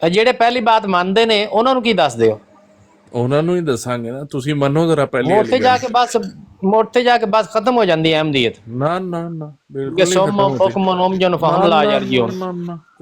Speaker 2: ਜਿਹੜੇ ਪਹਿਲੀ ਬਾਤ ਮੰਨਦੇ ਨੇ ਉਹਨਾਂ ਨੂੰ ਕੀ ਦੱਸਦੇ ਹੋ?
Speaker 3: ਉਹਨਾਂ ਨੂੰ ਹੀ ਦੱਸਾਂਗੇ ਨਾ, ਤੁਸੀਂ ਮੰਨੋ ਜ਼ਰਾ ਪਹਿਲੀ
Speaker 2: ਮੋਟੇ
Speaker 3: ਵਾਲੀ
Speaker 2: ਜਾ
Speaker 3: ਗੱਲ।
Speaker 2: ਕੇ ਬਸ ਖਤਮ ਹੋ ਜਾਂਦੀ ਹੈ ਅਹਿਮਦੀਅਤ।
Speaker 3: ਨਾ ਨਾ ਨਾ
Speaker 2: ਕਿ
Speaker 3: ਬਿਲਕੁਲ ਨਹੀਂ
Speaker 2: ਸੋਮ
Speaker 3: ਖਤਮ ਹੋਤੀ।
Speaker 2: ਹੁਕਮ ਨੋਮ ਜਨ ਫਹਮ ਲਾ ਜਰਜੀਓ।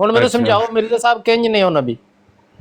Speaker 2: ਹੁਣ ਮੈਨੂੰ ਸਮਝਾਓ ਮਿਰਜ਼ਾ ਸਾਹਿਬ ਕਿੰਜ ਨੇ ਉਹ ਨਬੀ?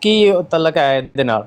Speaker 2: ਕੀ ਤਲਕ ਹੈ ਇਹਦੇ ਨਾਲ?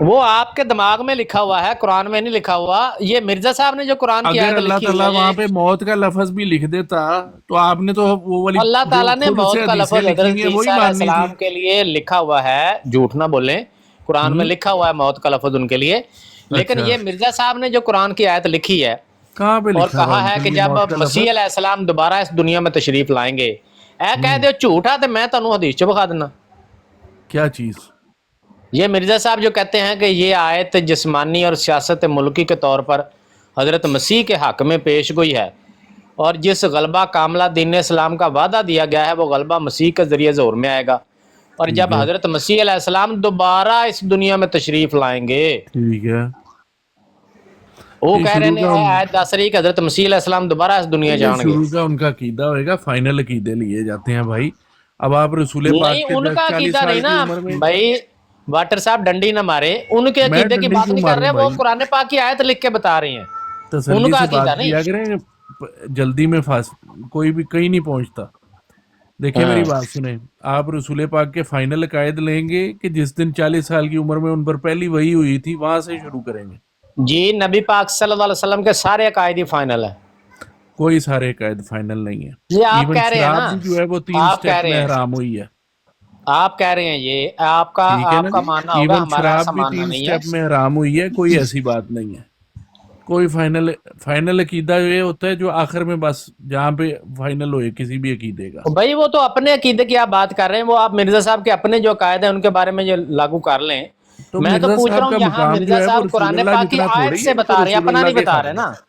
Speaker 2: وہ آپ کے دماغ میں لکھا ہوا ہے، قرآن میں نہیں لکھا ہوا. یہ مرزا صاحب نے جو قرآن کی
Speaker 3: اگر
Speaker 2: آیت
Speaker 3: اللہ
Speaker 2: لکھی ہوئی
Speaker 3: تعالیٰ
Speaker 2: ہے،
Speaker 3: وہاں پہ موت کا لفظ بھی لکھ دیتا تو آپ نے تو وہ والی
Speaker 2: اللہ
Speaker 3: جو
Speaker 2: تعالیٰ نے
Speaker 3: خود سے
Speaker 2: موت کا
Speaker 3: حدیثیں
Speaker 2: لفظ
Speaker 3: لکھی
Speaker 2: حضرت
Speaker 3: ہوئی ہیں وہی
Speaker 2: عیسیٰ علیہ
Speaker 3: ماننی تھی.
Speaker 2: السلام کے لیے لکھا ہوا ہے، جھوٹ نہ بولیں، قرآن میں لکھا ہوا ہے موت کا لفظ ان کے لیے. لیکن
Speaker 3: اچھا،
Speaker 2: یہ مرزا صاحب نے جو قرآن کی آیت لکھی ہے
Speaker 3: کہاں پہ
Speaker 2: اور
Speaker 3: لکھا ہوا
Speaker 2: کہا
Speaker 3: ان
Speaker 2: ہے
Speaker 3: کے
Speaker 2: کہ
Speaker 3: لیے
Speaker 2: جب
Speaker 3: موت کا
Speaker 2: مسیح
Speaker 3: لفظ؟
Speaker 2: علیہ السلام دوبارہ اس دنیا میں تشریف لائیں گے، اے کہہ دیو جھوٹا تو میں تنوں حدیث چ بخا دینا.
Speaker 3: کیا چیز؟
Speaker 2: یہ مرزا صاحب جو کہتے ہیں کہ یہ آیت جسمانی اور سیاست ملکی کے طور پر حضرت مسیح کے حق میں پیش گوئی ہے، اور جس غلبہ کاملہ دین اسلام کا وعدہ دیا گیا ہے وہ غلبہ مسیح کے ذریعے ظہور میں آئے گا، اور
Speaker 3: ٹھیک
Speaker 2: جب
Speaker 3: ہے،
Speaker 2: حضرت مسیح علیہ السلام دوبارہ اس دنیا میں تشریف لائیں گے.
Speaker 3: ٹھیک ہے.
Speaker 2: وہ
Speaker 3: یہ
Speaker 2: کہہ رہے
Speaker 3: شروع کا
Speaker 2: ہیں آیت دس رہی کہ حضرت مسیح علیہ السلام دوبارہ اس دنیا
Speaker 3: یہ
Speaker 2: جان گے.
Speaker 3: شروع کا ان کا عقیدہ ہوئے گا، فائنل عقیدے لیے جاتے ہیں بھائی. اب آپ رسول
Speaker 2: نہیں،
Speaker 3: پاک کے
Speaker 2: ان کا
Speaker 3: 40
Speaker 2: عقیدہ نہیں
Speaker 3: سال کی
Speaker 2: نا
Speaker 3: عمر میں
Speaker 2: بھائی. واٹر صاحب ڈنڈی نہ مارے، ان کے
Speaker 3: میں
Speaker 2: عقیدے کی
Speaker 3: ڈنڈی
Speaker 2: بات
Speaker 3: کیوں
Speaker 2: نہیں کر
Speaker 3: ماروں
Speaker 2: رہے، وہ
Speaker 3: بھائی؟
Speaker 2: قرآن پاک کی آیت لکھ کے بتا رہی ہیں، ان
Speaker 3: تسلی
Speaker 2: کا
Speaker 3: سے
Speaker 2: عقیدہ
Speaker 3: بات
Speaker 2: نہیں.
Speaker 3: کیا کریں، جلدی میں کوئی بھی کہیں نہیں پہنچتا. دیکھیں میری
Speaker 2: ہاں
Speaker 3: بات سنیں، آپ رسول پاک کے فائنل عقائد لیں گے کہ جس دن 40 سال کی عمر میں ان پر پہلی وحی ہوئی تھی وہاں سے شروع کریں گے؟
Speaker 2: جی، نبی پاک صلی اللہ علیہ وسلم کے سارے عقائد ہی فائنل ہیں.
Speaker 3: کوئی سارے عقائد فائنل نہیں ہے.
Speaker 2: یہ آپ
Speaker 3: ایون
Speaker 2: کہہ رہے ہیں
Speaker 3: شراب
Speaker 2: نا،
Speaker 3: بھی جو ہے وہ 3
Speaker 2: آپ کہہ
Speaker 3: سٹیپ
Speaker 2: رہے
Speaker 3: میں
Speaker 2: ہیں،
Speaker 3: حرام ہوئی ہے.
Speaker 2: آپ کہہ رہے ہیں، یہ آپ کا
Speaker 3: ٹھیک ہے نا جی،
Speaker 2: ماننا ہوگا،
Speaker 3: ایون
Speaker 2: ہمارا
Speaker 3: شراب
Speaker 2: ایسا
Speaker 3: بھی
Speaker 2: ماننا
Speaker 3: 3
Speaker 2: نہیں ہے.
Speaker 3: سٹیپ میں حرام ہوئی ہے. کوئی ایسی بات نہیں ہے. کوئی فائنل عقیدہ یہ ہوتا ہے جو آخر میں بس جہاں پہ فائنل ہوئے کسی بھی عقیدے کا.
Speaker 2: بھائی وہ تو اپنے عقیدے کی آپ بات کر رہے ہیں، وہ آپ مرزا صاحب کے اپنے جو عقائد ہیں ان کے بارے میں یہ لاگو کر لیں.
Speaker 3: تو
Speaker 2: میں تو
Speaker 3: مرزا
Speaker 2: پوچھ رہا
Speaker 3: صاحب
Speaker 2: ہوں،
Speaker 3: کا
Speaker 2: یہاں
Speaker 3: مقام جو
Speaker 2: مرزا
Speaker 3: ہے وہ
Speaker 2: صاحب
Speaker 3: رسول
Speaker 2: قرآن
Speaker 3: اللہ
Speaker 2: پاک کی
Speaker 3: جتنا
Speaker 2: آیت
Speaker 3: تھوڑی
Speaker 2: سے
Speaker 3: ہے، وہ تو
Speaker 2: بتا رہے ہیں،
Speaker 3: رسول
Speaker 2: اپنا
Speaker 3: اللہ
Speaker 2: نہیں
Speaker 3: کے
Speaker 2: بتا رہے
Speaker 3: خادم
Speaker 2: نا.
Speaker 3: ہے.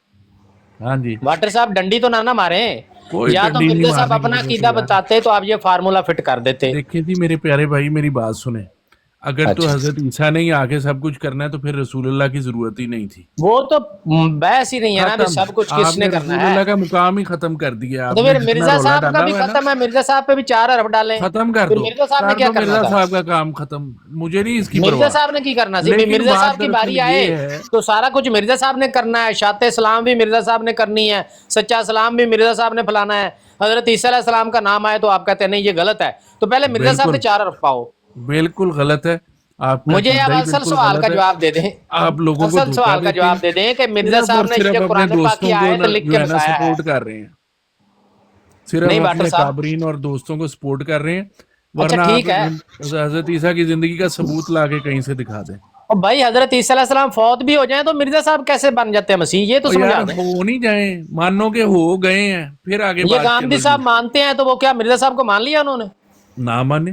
Speaker 3: ہاں جی،
Speaker 2: واٹر صاحب ڈنڈی تو نہ مارے.
Speaker 3: کوئی
Speaker 2: یا تو
Speaker 3: ڈنڈی نہیں
Speaker 2: مرزا صاحب
Speaker 3: مارنے کی
Speaker 2: اپنا
Speaker 3: ضرورت
Speaker 2: عقیدہ
Speaker 3: یار.
Speaker 2: بتاتے تو آپ یہ فارمولا فٹ کر دیتے.
Speaker 3: دیکھیں جی میرے پیارے بھائی، میری بات سنیں. اگر تو
Speaker 2: اچھا،
Speaker 3: حضرت عیسیٰ نے ہی آگے سب کچھ کرنا ہے تو پھر رسول اللہ کی ضرورت ہی نہیں تھی.
Speaker 2: وہ تو بحث ہی نہیں ہے نا، ابھی
Speaker 3: ختم.
Speaker 2: سب کچھ
Speaker 3: آپ
Speaker 2: کس نے
Speaker 3: نے
Speaker 2: کرنا
Speaker 3: رسول
Speaker 2: ہے.
Speaker 3: اللہ کا مقام ہی ختم کر دیا.
Speaker 2: تو
Speaker 3: آپ نے
Speaker 2: پھر
Speaker 3: جتنا
Speaker 2: مرزا
Speaker 3: رولا
Speaker 2: صاحب کا
Speaker 3: ڈالا
Speaker 2: بھی
Speaker 3: ہوا ہے نا،
Speaker 2: ختم ہے، مرزا صاحب پہ بھی 4 ارب ڈالیں.
Speaker 3: ختم کر
Speaker 2: پھر
Speaker 3: دو.
Speaker 2: مرزا صاحب نے
Speaker 3: کر
Speaker 2: کیا
Speaker 3: دو
Speaker 2: کرنا
Speaker 3: مرزا
Speaker 2: تھا؟
Speaker 3: صاحب کا کام ختم. مجھے نہیں اس کی
Speaker 2: مرزا
Speaker 3: پرواہ.
Speaker 2: صاحب نے کی کرنا سی؟
Speaker 3: لیکن
Speaker 2: مرزا
Speaker 3: بات
Speaker 2: صاحب کی
Speaker 3: دراصل
Speaker 2: باری آئے
Speaker 3: یہ ہے،
Speaker 2: تو سارا کچھ مرزا صاحب نے کرنا ہے. اشاعت اسلام بھی مرزا صاحب نے کرنی ہے، سچا اسلام بھی مرزا صاحب نے پھیلانا ہے. حضرت عیسیٰ علیہ السلام کا نام آئے تو آپ کہتے ہیں نہیں یہ غلط ہے، تو پہلے مرزا صاحب
Speaker 3: بالکل
Speaker 2: کے 4 ارب پاؤ.
Speaker 3: بالکل غلط ہے. آپ کا
Speaker 2: مجھے اب
Speaker 3: عقیدہ ہی
Speaker 2: اصل
Speaker 3: بالکل
Speaker 2: سوال کا
Speaker 3: غلط ہے.
Speaker 2: جواب دے دیں،
Speaker 3: آپ لوگوں کو
Speaker 2: اصل
Speaker 3: دھوکہ
Speaker 2: سوال کا
Speaker 3: دیتے ہیں
Speaker 2: جواب دے دیں کہ مرزا
Speaker 3: صرف اور
Speaker 2: صاحب نے
Speaker 3: صرف
Speaker 2: جو
Speaker 3: اپنے
Speaker 2: قرآن پاک کی
Speaker 3: دوستوں کو
Speaker 2: آیت لکھ
Speaker 3: جو
Speaker 2: کے
Speaker 3: ہے نا
Speaker 2: بتایا ہے.
Speaker 3: سپورٹ کر رہے ہیں. صرف
Speaker 2: نہیں واٹر
Speaker 3: اپنے
Speaker 2: صاحب،
Speaker 3: کابرین اور دوستوں کو سپورٹ کر رہے ہیں.
Speaker 2: اچھا
Speaker 3: ورنہ آپ
Speaker 2: ٹھیک ہے.
Speaker 3: حضرت عیسیٰ کی زندگی کا ثبوت لا کے کہیں سے دکھا دیں.
Speaker 2: اور بھائی حضرت عیسیٰ علیہ السلام فوت بھی ہو جائیں تو مرزا صاحب کیسے بن جاتے ہیں مسیح؟ یہ تو
Speaker 3: اور یار
Speaker 2: سمجھا دیں.
Speaker 3: ہو نہیں جائیں، مانو کہ ہو گئے ہیں پھر آگے
Speaker 2: یہ
Speaker 3: بات
Speaker 2: گاندھی
Speaker 3: چلو
Speaker 2: صاحب
Speaker 3: جی.
Speaker 2: مانتے ہیں تو وہ کیا مرزا صاحب کو مان لیا انہوں نے؟
Speaker 3: نہ مانے،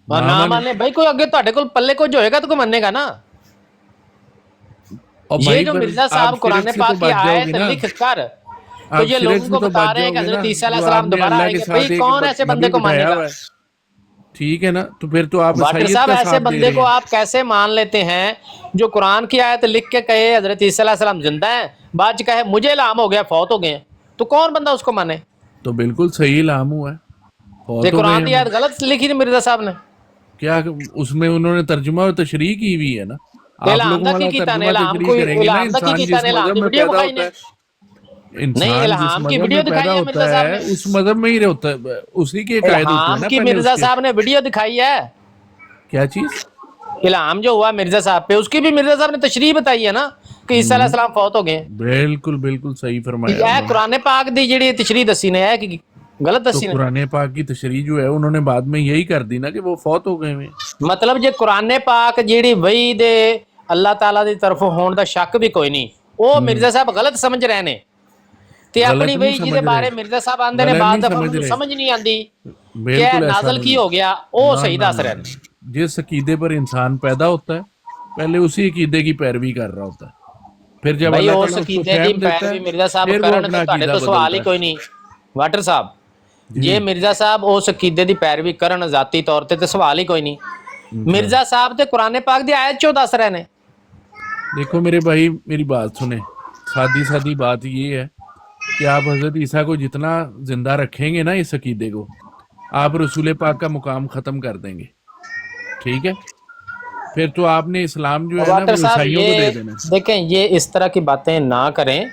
Speaker 2: اور
Speaker 3: نہ
Speaker 2: نہ
Speaker 3: مانے.
Speaker 2: مانے بھائی، کوئی اگے تہاڈے کول پلے کچھ ہوئے گا تو کوئی مانے گا نا.
Speaker 3: اور
Speaker 2: یہ
Speaker 3: بھائی
Speaker 2: جو
Speaker 3: پر
Speaker 2: مرزا
Speaker 3: آپ
Speaker 2: صاحب قرآن
Speaker 3: شرک سے تو
Speaker 2: پاک کی
Speaker 3: بچ جاؤ گے
Speaker 2: آیت
Speaker 3: نا.
Speaker 2: لکھ کر تو
Speaker 3: آپ
Speaker 2: یہ
Speaker 3: شرک
Speaker 2: لوگوں
Speaker 3: سے
Speaker 2: کو
Speaker 3: تو
Speaker 2: بتا
Speaker 3: بچ
Speaker 2: رہے ہیں
Speaker 3: جاؤ
Speaker 2: کہ
Speaker 3: گے نا.
Speaker 2: حضرت عیسیٰ علیہ
Speaker 3: جو آپ
Speaker 2: السلام
Speaker 3: نے
Speaker 2: دوبارہ
Speaker 3: اللہ
Speaker 2: آئیں
Speaker 3: کے
Speaker 2: گے.
Speaker 3: ساتھ
Speaker 2: بھائی
Speaker 3: ایک
Speaker 2: کون ایسے بندے
Speaker 3: نبی
Speaker 2: کو مانے
Speaker 3: بٹھایا
Speaker 2: گا؟
Speaker 3: ہوا ہے. ٹھیک ہے نا، تو پھر تو آپ
Speaker 2: واٹر
Speaker 3: عیسائیت
Speaker 2: صاحب
Speaker 3: کا
Speaker 2: ایسے
Speaker 3: ساتھ دے
Speaker 2: بندے
Speaker 3: رہے
Speaker 2: کو
Speaker 3: ہیں.
Speaker 2: آپ کیسے مان لیتے ہیں جو قرآن کی آیت لکھ کے کہے حضرت عیسیٰ علیہ السلام زندہ ہیں، بعد کہے مجھے الہام ہو گیا فوت ہو گئے ہیں؟ تو کون بندہ اس کو مانے؟
Speaker 3: تو بالکل صحیح الہام ہوا ہے،
Speaker 2: تو
Speaker 3: فوت ہو گئے
Speaker 2: قرآن
Speaker 3: ہیں
Speaker 2: کی
Speaker 3: وہ.
Speaker 2: آیت غلط لکھی تھی مرزا صاحب نے.
Speaker 3: کیا اس میں انہوں نے ترجمہ اور تشریح کی ہوئی ہے نا. آپ
Speaker 2: الہام
Speaker 3: لوگوں
Speaker 2: دا کی
Speaker 3: والا
Speaker 2: کیتا نے؟
Speaker 3: ترجمہ
Speaker 2: الہام
Speaker 3: تشریح
Speaker 2: کوئی
Speaker 3: کریں گے نا.
Speaker 2: الہام دا کی
Speaker 3: انسان
Speaker 2: کیتا
Speaker 3: جس
Speaker 2: نے؟ الہام
Speaker 3: مذہب
Speaker 2: دی
Speaker 3: میں
Speaker 2: ویڈیو
Speaker 3: پیدا
Speaker 2: دکھائی
Speaker 3: ہوتا
Speaker 2: نے.
Speaker 3: ہے،
Speaker 2: نہیں،
Speaker 3: انسان جس
Speaker 2: الہام کی
Speaker 3: مذہب میں
Speaker 2: ویڈیو
Speaker 3: پیدا
Speaker 2: دکھائی ہے
Speaker 3: ہوتا
Speaker 2: مرزا صاحب
Speaker 3: ہے
Speaker 2: نے.
Speaker 3: اس مذہب میں ہی ہوتا ہے، اسی کے عقائد ہوتے ہیں
Speaker 2: الہام
Speaker 3: نا
Speaker 2: کی
Speaker 3: پہلے اس
Speaker 2: مرزا
Speaker 3: کے.
Speaker 2: صاحب نے ویڈیو دکھائی ہے.
Speaker 3: کیا چیز؟
Speaker 2: الہام جو ہوا مرزا صاحب پہ، اس کی بھی مرزا صاحب نے تشریح بتائی ہے نا کہ عیسیٰ علیہ السلام فوت ہو گئے ہیں.
Speaker 3: بالکل بالکل صحیح فرمایا
Speaker 2: یہ
Speaker 3: انہوں نے.
Speaker 2: قرآن پاک دی جڑی تشریح دسی نے ہے کہ غلط
Speaker 3: تو
Speaker 2: دسی نے؟
Speaker 3: قرآن پاک کی تشریح جو ہے انہوں نے بعد میں یہی کر دی نا کہ وہ فوت ہو گئے ہیں.
Speaker 2: مطلب جے قرآن پاک جیڑی وحی دے اللہ تعالیٰ دی طرف ہون دا شک بھی کوئی نہیں، وہ مرزا صاحب غلط سمجھ رہے نے. تے اپنی
Speaker 3: غلط نہیں
Speaker 2: وحی جی دے
Speaker 3: سمجھ رہے،
Speaker 2: بارے مرزا صاحب آندے نے
Speaker 3: غلط
Speaker 2: بعد
Speaker 3: نہیں
Speaker 2: دفعہ
Speaker 3: سمجھ
Speaker 2: انہوں
Speaker 3: رہے.
Speaker 2: سمجھ نہیں آندی کہ
Speaker 3: بالکل ایسا
Speaker 2: نازل کی
Speaker 3: نہیں.
Speaker 2: ہو گیا، وہ
Speaker 3: نہ
Speaker 2: صحیح
Speaker 3: نہ
Speaker 2: دس
Speaker 3: نہ
Speaker 2: رہے
Speaker 3: نہ.
Speaker 2: نے.
Speaker 3: جس عقیدے پر انسان پیدا ہوتا ہے پہلے اسی عقیدے کی پیروی کر رہا ہوتا ہے. پھر جب
Speaker 2: بھائی
Speaker 3: اللہ
Speaker 2: اس
Speaker 3: تعالیٰ اس کو
Speaker 2: عقیدے دی
Speaker 3: فہم دیتا
Speaker 2: پیروی
Speaker 3: ہے
Speaker 2: مرزا صاحب
Speaker 3: پھر وہ
Speaker 2: کرن
Speaker 3: اپنا
Speaker 2: تو تہاڈے
Speaker 3: عقیدہ
Speaker 2: تو سوال
Speaker 3: بدلتا
Speaker 2: ہی
Speaker 3: ہے.
Speaker 2: کوئی نہیں. واٹر صاحب
Speaker 3: جی
Speaker 2: جے مرزا صاحب اس عقیدے دی پیروی کرن ذاتی طور تے سوال ہی کوئی نہیں.
Speaker 3: اچھا
Speaker 2: مرزا صاحب تے قرآن پاک دی آیت چوں دس رہے نے.
Speaker 3: دیکھو میرے بھائی میری بات سنیں، سادی سادی بات یہ ہے کہ آپ حضرت عیسیٰ کو جتنا زندہ رکھیں گے نا اس عقیدے کو، آپ رسول پاک کا مقام ختم کر دیں گے. ٹھیک ہے، پھر تو آپ نے اسلام جو ہے نا
Speaker 2: واٹر
Speaker 3: وہ
Speaker 2: صاحب
Speaker 3: عیسائیوں کو دے
Speaker 2: یہ
Speaker 3: دینا.
Speaker 2: دیکھیں، یہ اس طرح کی باتیں نہ کریں.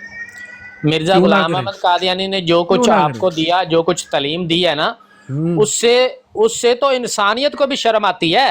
Speaker 2: مرزا
Speaker 3: کیوں نہ
Speaker 2: غلام
Speaker 3: کریں؟
Speaker 2: احمد قادیانی نے جو
Speaker 3: کیوں
Speaker 2: کچھ
Speaker 3: نہ
Speaker 2: آپ
Speaker 3: کریں؟
Speaker 2: کو دیا، جو کچھ تعلیم دی ہے نا، اس سے تو انسانیت کو بھی شرم آتی ہے.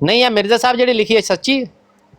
Speaker 2: ਨਹੀਂ, ਇਹ ਮਿਰਜ਼ਾ ਸਾਹਿਬ ਜਿਹੜੀ ਲਿਖੀ ਹੈ ਸੱਚੀ ਹੈ?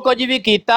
Speaker 2: ਕੁਝ ਵੀ ਕੀਤਾ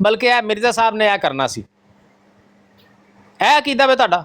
Speaker 2: ਬਲਕਿ ਇਹ ਮਿਰਜ਼ਾ ਸਾਹਿਬ ਨੇ ਇਹ ਕਰਨਾ ਸੀ। ਇਹ ਅਕੀਦਾ ਵੇ ਤੁਹਾਡਾ?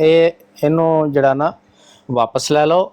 Speaker 2: ਇਹਨੂੰ ਜਿਹੜਾ ਨਾ ਵਾਪਸ ਲੈ ਲਓ।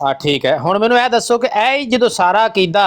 Speaker 2: ਹਾਂ ਠੀਕ ਹੈ। ਹੁਣ ਮੈਨੂੰ ਇਹ ਦੱਸੋ ਕਿ ਇਹ ਹੀ ਜਦੋਂ ਸਾਰਾ ਅਕੀਦਾ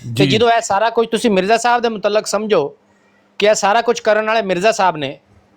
Speaker 2: ਤੇ
Speaker 3: ਜੀ।
Speaker 2: ਜਦੋਂ ਇਹ ਸਾਰਾ ਕੁਝ ਤੁਸੀਂ ਮਿਰਜ਼ਾ ਸਾਹਿਬ ਦੇ ਮੁਤਲਕ ਸਮਝੋ ਕਿ ਇਹ ਸਾਰਾ ਕੁਝ ਕਰਨ ਵਾਲੇ ਮਿਰਜ਼ਾ ਸਾਹਿਬ ਨੇ,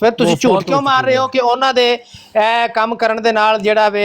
Speaker 2: ਫਿਰ ਤੁਸੀਂ
Speaker 3: ਉਹ
Speaker 2: ਝੂਠ
Speaker 3: ਫੌਤ
Speaker 2: ਕਿਉਂ
Speaker 3: ਹੋ
Speaker 2: ਮਾਰ ਰਹੇ ਹੋ
Speaker 3: ਚੁੱਕੇ
Speaker 2: ਕਿ ਉਹਨਾਂ ਦੇ ਇਹ ਕੰਮ ਕਰਨ ਦੇ ਨਾਲ ਜਿਹੜਾ ਵੇ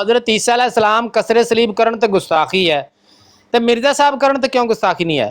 Speaker 2: ਹਜ਼ਰਤ ਈਸਾ ਅਲੈਹਿਸ ਸਲਾਮ ਕਸਰੇ ਸਲੀਬ ਕਰਨ ਤੇ ਗੁਸਤਾਖੀ ਹੈ, ਤੇ ਮਿਰਜ਼ਾ ਸਾਹਿਬ ਕਰਨ ਤੇ ਕਿਉਂ ਗੁਸਤਾਖੀ ਨਹੀਂ ਹੈ?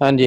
Speaker 2: ਹਾਂਜੀ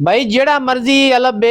Speaker 2: ਭਾਈ ਜਿਹੜਾ ਮਰਜ਼ੀ ਅਲਫ ਬੇ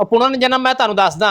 Speaker 2: ਉਹ ਪੁਨਰ ਜਨਮ ਮੈਂ ਤੁਹਾਨੂੰ ਦੱਸਦਾ।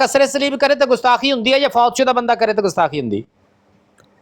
Speaker 2: ਕਸਰੇ ਸਲੀਬ ਕਰੇ ਤੇ ਗੁਸਤਾਖੀ ਹੁੰਦੀ ਹੈ ਜਾਂ ਫੌਤਸ਼ੁਦਾ ਬੰਦਾ ਕਰੇ ਤੇ ਗੁਸਤਾਖੀ ਹੁੰਦੀ?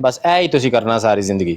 Speaker 2: ਬਸ ਇਹ ਹੀ ਤੁਸੀਂ ਕਰਨਾ ਸਾਰੀ ਜ਼ਿੰਦਗੀ।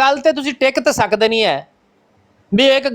Speaker 2: ਗੱਲ ਤੇ ਤੁਸੀਂ ਟਿਕ ਤਾਂ ਸਕਦੇ ਨਹੀਂ ਹੈ ਵੀ ਇੱਕ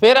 Speaker 2: ਫਿਰ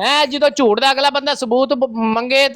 Speaker 2: ਹੈ ਜਦੋਂ ਝੂਠ ਦਾ ਅਗਲਾ ਬੰਦਾ ਸਬੂਤ ਮੰਗੇ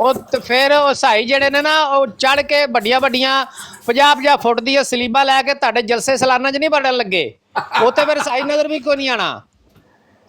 Speaker 2: ਉਹ ਤੇ ਫਿਰ ਉਹ ਸਾਈ ਜਿਹੜੇ ਨੇ ਨਾ ਉਹ ਚੜ ਕੇ ਵੱਡੀਆਂ ਵੱਡੀਆਂ 50 ਫੁੱਟ ਦੀ ਉਹ ਸਲੀਬਾਂ ਲੈ ਕੇ ਤੁਹਾਡੇ ਜਲਸੇ ਸਾਲਾਨਾ 'ਚ ਨਹੀਂ ਵੜਨ ਲੱਗੇ, ਉੱਥੇ ਫਿਰ ਸਾਈ ਨਜ਼ਰ ਵੀ ਕੋਈ ਨਹੀਂ ਆਣਾ।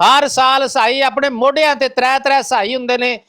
Speaker 2: ਹਰ ਸਾਲ ਸਾਈ ਆਪਣੇ ਮੋਢਿਆਂ ਤੇ ਤਰੇ ਸਾਈ ਹੁੰਦੇ ਨੇ,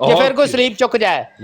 Speaker 2: ਜੇ ਫਿਰ ਕੋਈ
Speaker 3: Okay।
Speaker 2: ਸਲੀਬ ਚੁੱਕ ਜਾਏ।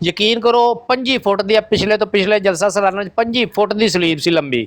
Speaker 2: ਯਕੀਨ ਕਰੋ 25 ਫੁੱਟ ਦੀ ਪਿਛਲੇ ਤੋਂ ਪਿਛਲੇ ਜਲਸਾ ਸਾਲਾਨਾ 'ਚ 25 ਫੁੱਟ ਦੀ ਸਲੀਬ ਸੀ ਲੰਬੀ।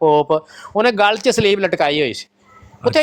Speaker 2: ਪੋਪ, ਉਹਨੇ ਗਲ 'ਚ ਸਲੀਬ ਲਟਕਾਈ ਹੋਈ ਸੀ। ਉੱਥੇ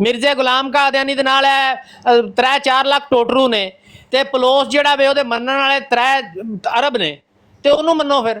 Speaker 2: ਮਿਰਜ਼ੇ ਗੁਲਾਮ ਕਾਦੀਆਨੀ ਦੇ ਨਾਲ 3-4 ਲੱਖ ਟੋਟਰੂ ਨੇ ਤੇ ਪਲੋਸ ਜਿਹੜਾ ਵੇ ਉਹਦੇ ਮੰਨਣ ਵਾਲੇ 3 ਅਰਬ ਨੇ, ਤੇ ਉਹਨੂੰ ਮੰਨੋ ਫਿਰ।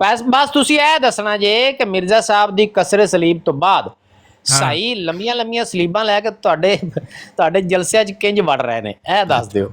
Speaker 2: ਬਸ ਤੁਸੀਂ ਇਹ ਦੱਸਣਾ ਜੇ ਕਿ ਮਿਰਜ਼ਾ ਸਾਹਿਬ ਦੀ ਕਸਰੇ ਸਲੀਬ ਤੋਂ ਬਾਅਦ ਸਾਈ ਲੰਮੀਆਂ ਸਲੀਬਾਂ ਲੈ ਕੇ ਤੁਹਾਡੇ ਜਲਸਿਆਂ 'ਚ ਕਿੰਜ ਵੜ ਰਹੇ ਨੇ, ਇਹ ਦੱਸ ਦਿਓ।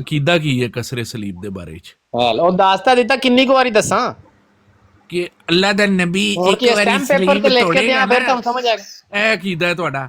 Speaker 3: ਅਕੀਦਾ ਕੀ ਹੈ ਕਸਰੇ ਸਲੀਬ ਦੇ ਬਾਰੇ ਚ।
Speaker 2: ਉਹ ਦੱਸ ਤਾਂ ਦਿੱਤਾ, ਕਿੰਨੀ ਕੁ ਵਾਰੀ ਦੱਸਾਂ?
Speaker 3: ਕਿ ਅੱਲਾ ਦਾ ਨਬੀ
Speaker 2: ਹੋਰ
Speaker 3: ਇੱਕ
Speaker 2: ਕੀ
Speaker 3: ਵਾਰੀ
Speaker 2: ਸਟੈਂਪ ਪੇਪਰ
Speaker 3: ਸਲੀਬ
Speaker 2: ਤੇ ਲਿਖ ਕੇ
Speaker 3: ਤੋੜੇਗਾ
Speaker 2: ਦਿਆਂ ਫਿਰ
Speaker 3: ਨਾ,
Speaker 2: ਤੁਹਾਨੂੰ ਸਮਝ ਆਏਗਾ।
Speaker 3: ਇਹ ਅਕੀਦਾ ਹੈ ਤੁਹਾਡਾ।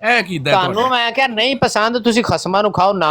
Speaker 3: ਇਹ ਅਕੀਦਾ ਹੈ
Speaker 2: ਤੁਹਾਨੂੰ
Speaker 3: ਤੁਹਾਡਾ।
Speaker 2: ਮੈਂ ਕਿਹਾ ਨਹੀਂ ਪਸੰਦ, ਤੁਸੀਂ ਖਸਮਾਂ ਨੂੰ ਖਾਓ, ਨਾ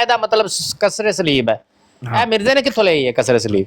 Speaker 2: ਇਹਦਾ ਮਤਲਬ ਕਸਰੇ ਸਲੀਬ ਹੈ। ਇਹ ਮਿਰਜ਼ੇ ਨੇ ਕਿੱਥੋਂ ਲਈ ਹੈ ਕਸਰੇ ਸਲੀਬ?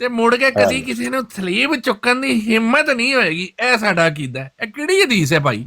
Speaker 3: ਤੇ ਮੁੜ ਕੇ ਕਦੀ ਕਿਸੇ ਨੂੰ ਸਲੀਬ ਚੁੱਕਣ ਦੀ ਹਿੰਮਤ ਨਹੀਂ ਹੋਏਗੀ। ਇਹ ਸਾਡਾ ਅਕੀਦਾ ਹੈ। ਇਹ ਕਿਹੜੀ ਹਦੀਸ ਹੈ ਭਾਈ?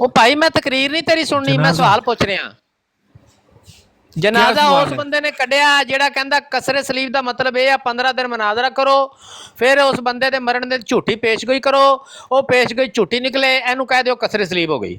Speaker 2: ਉਹ ਭਾਈ ਮੈਂ ਤਕਰੀਰ ਨਹੀਂ ਤੇਰੀ ਸੁਣਨੀ, ਮੈਂ
Speaker 3: ਜਨਾਜ਼ਾ।
Speaker 2: ਸਵਾਲ ਪੁੱਛ ਰਿਹਾ। ਜਨਾਜ਼ਾ
Speaker 3: ਸਵਾਲ
Speaker 2: ਉਸ
Speaker 3: ਹੈ?
Speaker 2: ਬੰਦੇ ਨੇ ਕੱਢਿਆ ਜਿਹੜਾ ਕਹਿੰਦਾ ਕਸਰੇ ਸਲੀਬ ਦਾ ਮਤਲਬ ਇਹ ਆ 15 ਦਿਨ ਮਨਾਜ਼ਰਾ ਕਰੋ, ਫਿਰ ਉਸ ਬੰਦੇ ਦੇ ਮਰਨ ਦੇ ਝੂਠੀ ਪੇਸ਼ਗੋਈ ਕਰੋ, ਉਹ ਪੇਸ਼ਗੋਈ ਝੂਠੀ ਨਿਕਲੇ, ਇਹਨੂੰ ਕਹਿ ਦਿਓ ਕਸਰੇ ਸਲੀਬ ਹੋ ਗਈ।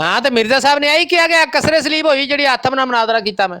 Speaker 2: ਹਾਂ ਤੇ ਮਿਰਜ਼ਾ ਸਾਹਿਬ ਨੇ ਇਹੀ ਕਿਹਾ ਗਿਆ ਕਸਰੇ ਸਲੀਬ ਹੋਈ ਜਿਹੜੀ ਹੱਥ ਨਾਲ ਮਨਾਜ਼ਰਾ ਕੀਤਾ ਮੈਂ।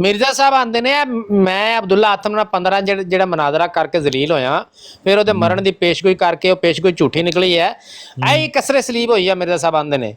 Speaker 2: ਮਿਰਜ਼ਾ ਸਾਹਿਬ ਆਂਦੇ ਨੇ ਮੈਂ ਅਬਦੁੱਲਾ ਆਤਮ ਨਾਲ 15 ਜਿਹੜਾ ਮਨਾਜ਼ਰਾ ਕਰਕੇ ਜ਼ਲੀਲ ਹੋਇਆ, ਫਿਰ ਉਹਦੇ ਮਰਨ ਦੀ ਪੇਸ਼ਗੋਈ ਕਰਕੇ ਉਹ ਪੇਸ਼ਗੋਈ ਝੂਠੀ ਨਿਕਲੀ ਹੈ, ਐ ਕਸਰੇ ਸਲੀਬ ਹੋਈ ਹੈ ਮਿਰਜ਼ਾ ਸਾਹਿਬ ਆਂਦੇ ਨੇ।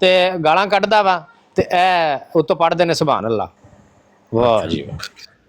Speaker 2: ਤੇ ਗਾਲਾਂ ਕੱਢਦਾ ਵਾ, ਤੇ ਇਹ ਉਤੋਂ ਪੜਦੇ ਨੇ ਸੁਭਾਨ ਅੱਲਾਹ। ਵਾਹ ਜੀ ਵਾਹ।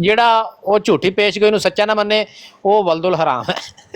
Speaker 2: ਜਿਹੜਾ ਉਹ ਝੂਠੀ ਪੇਸ਼ਗੋਈ ਨੂੰ ਸੱਚਾ ਨਾ ਮੰਨੇ, ਉਹ ਵਲਦੁਲ ਹਰਾਮ ਹੈ।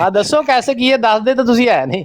Speaker 2: ਆ ਦੱਸੋ ਕੈਸੇ ਕੀ ਹੈ, ਦੱਸ ਦੇ ਤਾਂ ਤੁਸੀਂ ਹੈ ਨਹੀਂ।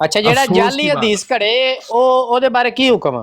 Speaker 2: ਅੱਛਾ ਜਿਹੜਾ
Speaker 3: ਅਫਸੋਸ
Speaker 2: ਜਾਲੀ
Speaker 3: ਦੀ ਬਾਤ।
Speaker 2: ਹਦੀਸ ਘੜੇ ਉਹਦੇ ਬਾਰੇ ਕੀ ਹੁਕਮ ਆ?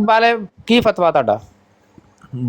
Speaker 2: ਬਾਰੇ ਕੀ ਫਤਵਾ ਤੁਹਾਡਾ?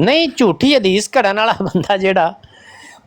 Speaker 2: ਨਹੀਂ ਝੂਠੀ ਹਦੀਸ ਘੜਨ ਵਾਲਾ ਬੰਦਾ ਜਿਹੜਾ,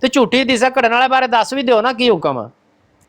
Speaker 2: ਤੇ ਝੂਠੀ ਹਦੀਸਾਂ ਕੱਢਣ ਵਾਲੇ ਬਾਰੇ ਦੱਸ ਵੀ ਦਿਓ ਨਾ ਕੀ ਹੁਕਮ ਆ?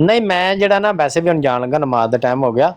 Speaker 2: ਨਹੀਂ ਮੈਂ ਜਿਹੜਾ ਨਾ ਵੈਸੇ ਵੀ ਹੁਣ ਜਾਣ ਲੱਗਾ, ਨਮਾਜ਼ ਦਾ ਟਾਈਮ ਹੋ ਗਿਆ,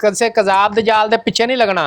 Speaker 2: ਕਿਸੇ ਕਜ਼ਾਬ ਦਜਾਲ ਦੇ ਪਿੱਛੇ ਨਹੀਂ ਲੱਗਣਾ।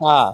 Speaker 2: ਹਾਂ